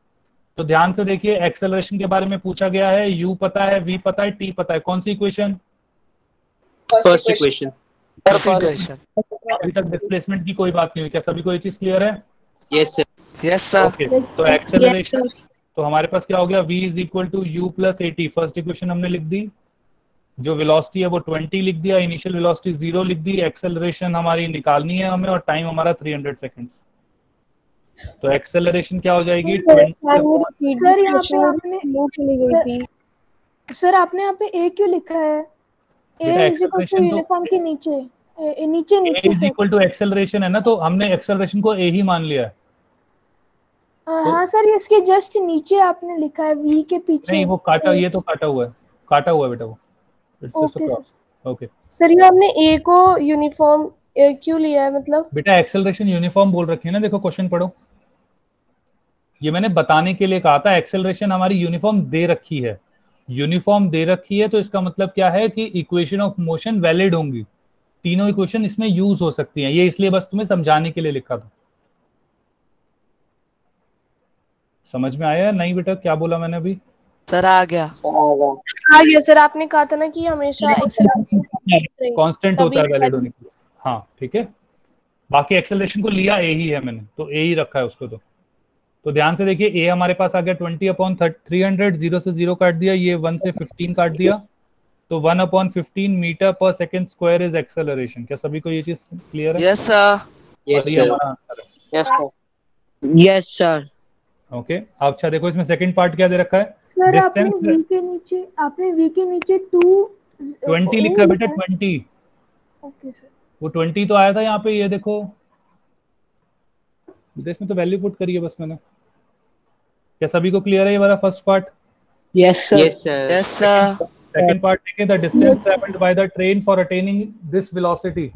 तो ध्यान से देखिए, एक्सेलरेशन के बारे में पूछा गया है, u पता है, v पता है, t पता है। कौन सी इक्वेशन? First equation. अभी तक डिस्प्लेसमेंट की कोई बात नहीं हुई। क्या सभी को ये चीज क्लियर है? Yes sir. Yes sir. Okay, तो एक्सेलरेशन, तो हमारे पास क्या हो गया, v is equal to u plus at। First equation हमने लिख दी, जो वेलोसिटी है वो 20 लिख दिया, इनिशियल वेलोसिटी 0 लिख दी, एक्सेलरेशन हमारी निकालनी है हमें, और टाइम हमारा 300 सेकंड्स। तो एक्सेलरेशन क्या हो जाएगी, 20। सर यहाँ पे आपने चली गई थी सर, आपने यहाँ पे ए क्यों लिखा है? ए इज इक्वल टू यूनिफॉर्म के नीचे नीचे ए इज इक्वल टू एक्सेलरेशन है ना, तो हमने एक्सेलरेशन को ए ही मान लिया है। हाँ सर, इसके जस्ट नीचे आपने लिखा है वी के पीछे। नहीं, वो काटा, ये तो काटा हुआ है बेटा वो। Okay sir. ओके सर, ये हमने ए को यूनिफॉर्म क्यों लिया है? मतलब बेटा एक्सेलरेशन यूनिफॉर्म बोल रखी है ना, देखो क्वेश्चन पढ़ो, ये मैंने बताने के लिए कहा था। एक्सेलरेशन हमारी यूनिफॉर्म दे रखी है, यूनिफॉर्म दे रखी है, तो इसका मतलब क्या है कि इक्वेशन ऑफ मोशन वैलिड होंगी, तीनों इक्वेशन इसमें यूज हो सकती हैं। ये इसलिए बस तुम्हें समझाने के लिए लिखा था। समझ में आया नहीं बेटा, क्या बोला मैंने अभी? सर आ गया सर। आपने कहा था ना कि हमेशा एक्सेलरेशन कांस्टेंट होता है वैलिड होने के लिए। हाँ ठीक है, बाकी एक्सेलरेशन को लिया ए ही है मैंने, तो ए ही रखा है उसको। तो ध्यान से देखिए, ए हमारे पास आ गया 20/300, 0 से 0 काट दिया, ये 1 से 15 काट दिया, तो 1/15 metre per second square is acceleration. क्या सभी को ये चीज क्लियर है? Yes sir. Yes sir. Okay, अब अच्छा देखो, इसमें सेकंड पार्ट क्या दे रखा है? सर आपने v के नीचे 20 लिखा है बेटा, 20। Okay sir. वो 20 तो आया था यहाँ पे, ये देखो इसमें तो वैल्यू पुट करी है बस मैंने। क्या सभी को क्लियर है ये वाला first part? Yes sir. Yes sir. Yes sir. Second part देखें, the distance travelled by the train for attaining this velocity.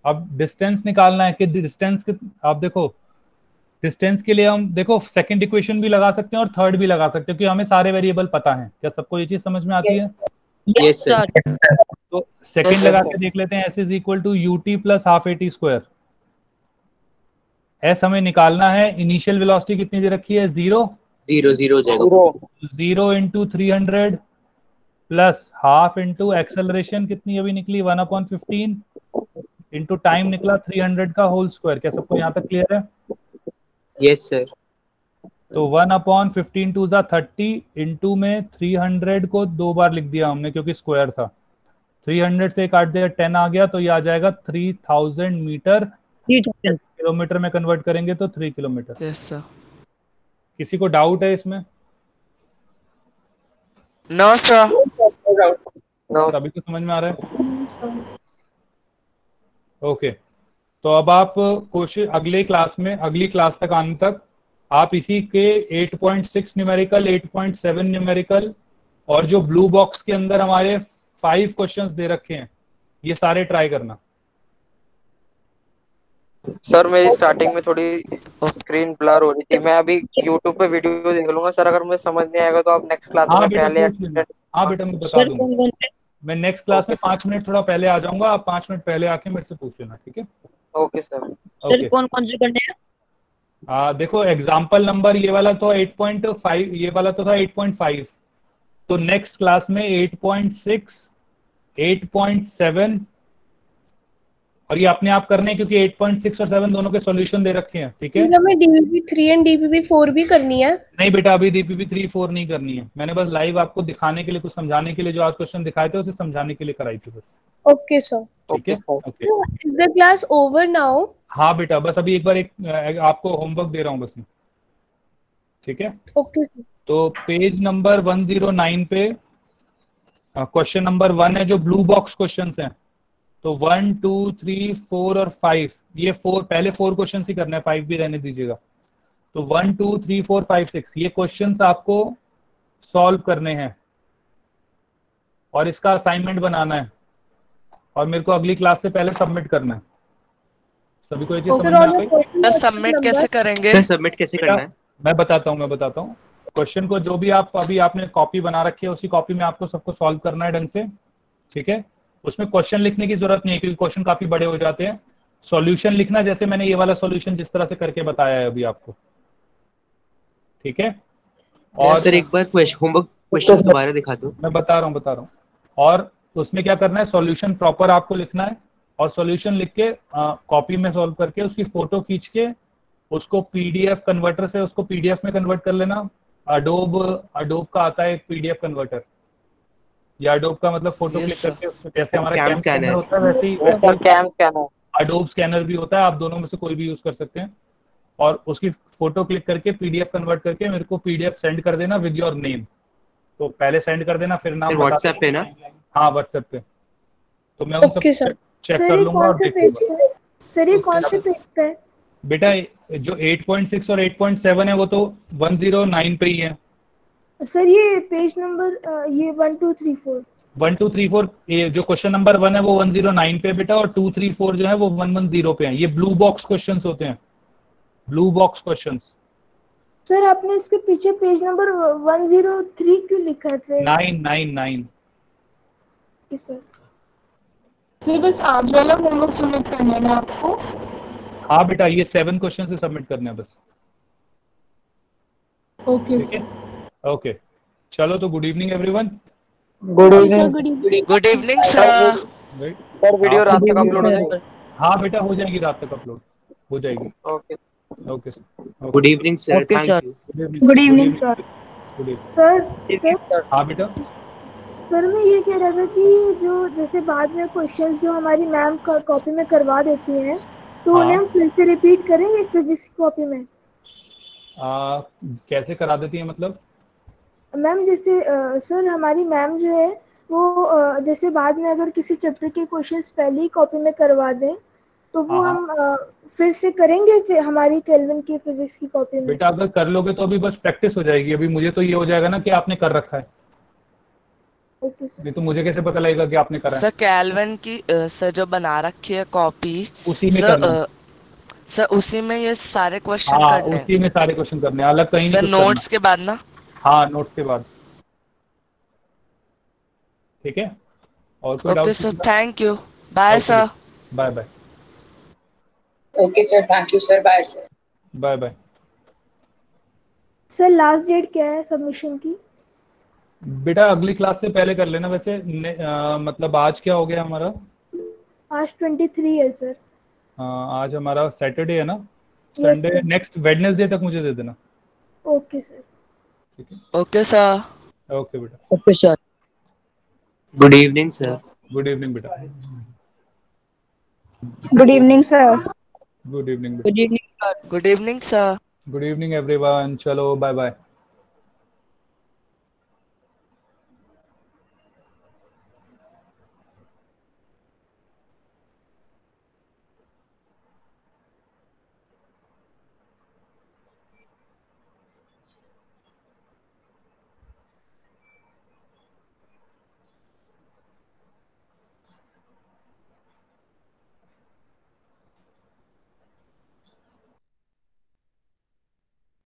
अब डिस्टेंस निकालना है कि डिस्टेंस, आप देखो डिस्टेंस के लिए हम देखो सेकंड इक्वेशन भी लगा सकते हैं और थर्ड भी लगा सकते हैं, क्योंकि हमें सारे वेरिएबल पता हैं। क्या सबको ये चीज समझ में आती है? Yes sir. तो सेकंड लगा के देख लेते हैं, s is equal to ut plus half at square. s हमें निकालना है, इनिशियल वेलोसिटी कितनी दे रखी है? 0 हो जाएगा। 0 into 300 plus half into acceleration कितनी अभी निकली, 1/15 इंटू टाइम निकला 300 का होल स्क्वायर। क्या सबको यहाँ तक क्लियर है? Yes sir. तो 1/15 टू जा 30 इंटू में 300 को 2 बार लिख दिया हमने क्योंकि स्क्वायर था, 300 से काट दिया 10 आ गया, तो ये आ जाएगा 3000 मीटर। किलोमीटर में कन्वर्ट करेंगे तो 3 किलोमीटर। Yes sir. किसी को डाउट है इसमें? No sir. सभी को समझ में आ रहा है? ओके, तो अब आप कोशिश अगली क्लास तक आने तक आप इसी के 8.6 न्यूमेरिकल, 8.7 न्यूमेरिकल और जो ब्लू बॉक्स के अंदर हमारे 5 क्वेश्चंस दे रखे हैं ये सारे ट्राई करना। सर मेरी स्टार्टिंग में थोड़ी स्क्रीन ब्लर हो रही थी, मैं अभी YouTube पे वीडियो देख लूंगा सर, अगर मुझे समझ नहीं आएगा तो आप नेक्स्ट क्लास में पहले। हाँ बेटा मैं बता दूंगा, मैं नेक्स्ट क्लास में 5 मिनट थोड़ा पहले आ जाऊंगा, आप 5 मिनट पहले आके मेरे से पूछ लेना, ठीक है? Okay sir. ओके, कौन से करने हैं? देखो एग्जाम्पल नंबर ये वाला तो 8.5, ये वाला तो था 8.5, तो नेक्स्ट क्लास में 8.6, 8.7 और ये अपने आप करने हैं क्योंकि 8.6 और 7 दोनों के सॉल्यूशन दे रखे हैं। ठीक है, हमें DPP 3 एंड DPP 4 भी करनी है? नहीं बेटा, अभी DPP 3, 4 नहीं करनी है। मैंने बस लाइव आपको दिखाने के लिए, कुछ समझाने के लिए, जो आज क्वेश्चन दिखाए थे उसे समझाने के लिए कराई थी बस। Okay sir. ठीक है, okay. Is the class over now? हाँ बेटा, बस अभी एक बार आपको होमवर्क दे रहा हूँ बस मैं। ठीक है, ओके सर। तो पेज नंबर 109 पे क्वेश्चन नंबर 1 है, जो ब्लू बॉक्स क्वेश्चंस हैं। तो 1, 2, 3, 4 और 5, ये 4 पहले 4 क्वेश्चन ही करना है, 5 भी रहने दीजिएगा। तो 1, 2, 3, 4, 5, 6 ये क्वेश्चंस आपको सॉल्व करने हैं और इसका असाइनमेंट बनाना है और मेरे को अगली क्लास से पहले सबमिट करना है। सभी को ये चीज समझ में आ गई? सबमिट कैसे करेंगे? सबमिट कैसे करना है मैं बताता हूँ। क्वेश्चन को जो भी अभी आपने कॉपी बना रखी है, उसी कॉपी में आपको सबको सॉल्व करना है ढंग से। ठीक है, उसमें क्वेश्चन लिखने की जरूरत नहीं है क्योंकि क्वेश्चन काफी बड़े हो जाते हैं। सॉल्यूशन लिखना, जैसे मैंने ये वाला सॉल्यूशन जिस तरह से करके बताया है अभी आपको। ठीक है, और सर एक बार होमवर्क क्वेश्चन दोबारा दिखा दो। मैं बता रहा हूँ। और उसमें क्या करना है, सॉल्यूशन प्रॉपर आपको लिखना है और सॉल्यूशन लिख के कॉपी में सॉल्व करके उसकी फोटो खींच के उसको पीडीएफ कन्वर्टर से उसको पीडीएफ में कन्वर्ट कर लेना। अडोब का आता है एक पीडीएफ कन्वर्टर, या अडोब का मतलब फोटो क्लिक करके उसमें, जैसे हमारा कैम स्कैनर होता है वैसे ही कैम स्कैनर, अडोब स्कैनर भी होता है। आप दोनों में से कोई भी यूज कर सकते हैं। और उसकी फोटो क्लिक करके पीडीएफ कन्वर्ट करके मेरे को पीडीएफ सेंड कर देना विद योर नेम। तो पहले सेंड कर देना, फिर नाम व्हाट्सएप पे ना? हाँ व्हाट्सएप पे। तो मैं उन सब चेक कर लूंगा और देखूंगा। सर ये कौन से पेज पे है? बेटा जो 8.6 और 8.7 है वो तो 109 पे ही है। सर ये पेज नंबर ये 1, 2, 3, 4 1, 2, 3, 4 ये जो क्वेश्चन नंबर 1 है वो 109 पे बेटा, और 2, 3, 4 जो है वो 110 पे है। ये ब्लू बॉक्स क्वेश्चंस होते हैं, ब्लू बॉक्स क्वेश्चंस। सर आपने इसके पीछे पेज नंबर 103 क्यों लिखा है फिर? 999। सर बस आज वाला होमवर्क सबमिट करना है ना आपको? हाँ बेटा, ये 7 क्वेश्चन से सबमिट करने हैं बस। ओके ठीक है, ओके। चलो तो good evening everyone. Good evening. Good evening sir. Sir video रात तक अपलोड हो जाएगी? हाँ बेटा, हो जाएगी रात तक अपलोड, हो जाएगी। Okay okay sir. Good evening sir. Thank you. Good evening sir. Sir हाँ बेटा। सर मैं ये कह रहा था कि जो जैसे बाद में क्वेश्चंस जो हमारी मैम कॉपी में करवा देती हैं, तो हाँ। उन्हें हम फिर से रिपीट करेंगे फिजिक्स की कॉपी में? कैसे करा देती है मतलब? मैम जैसे सर हमारी मैम जो है वो जैसे बाद में अगर किसी चैप्टर के क्वेश्चंस पहले ही कॉपी में करवा दें तो वो हाँ। हम फिर से करेंगे फिर हमारी केल्विन की फिजिक्स की कॉपी में? बेटा अगर कर लोगे तो अभी बस प्रैक्टिस हो जाएगी। अभी मुझे तो ये हो जाएगा ना कि आपने कर रखा है। Okay sir. नहीं तो मुझे कैसे पता लगेगा कि आपने करा है? सर केल्विन की सर जो बना रखी है कॉपी, उसी में करना। सर उसी में ये सारे क्वेश्चन हाँ, करने हैं? उसी में सारे क्वेश्चन करने हैं, अलग कहीं सर नहीं कुछ नोट्स के बाद ना? करना। हाँ, नोट्स के बाद। ठीक है, और कोई doubt? Okay sir, thank you. Bye sir. Bye bye. Okay sir, thank you sir, bye sir. Bye bye. Sir last date क्या है सबमिशन की? बेटा अगली क्लास से पहले कर लेना। वैसे मतलब आज क्या हो गया हमारा? आज 23 है सर। आज हमारा सैटरडे है ना? संडे नेक्स्ट वेडनेसडे तक मुझे दे देना। Okay sir. ठीक है, ओके सर। ओके बेटा। Okay sir. Good evening sir. Good evening बेटा। Good evening sir. Good evening. Good evening sir. Good evening sir. Good evening everyone. चलो बाय बाय।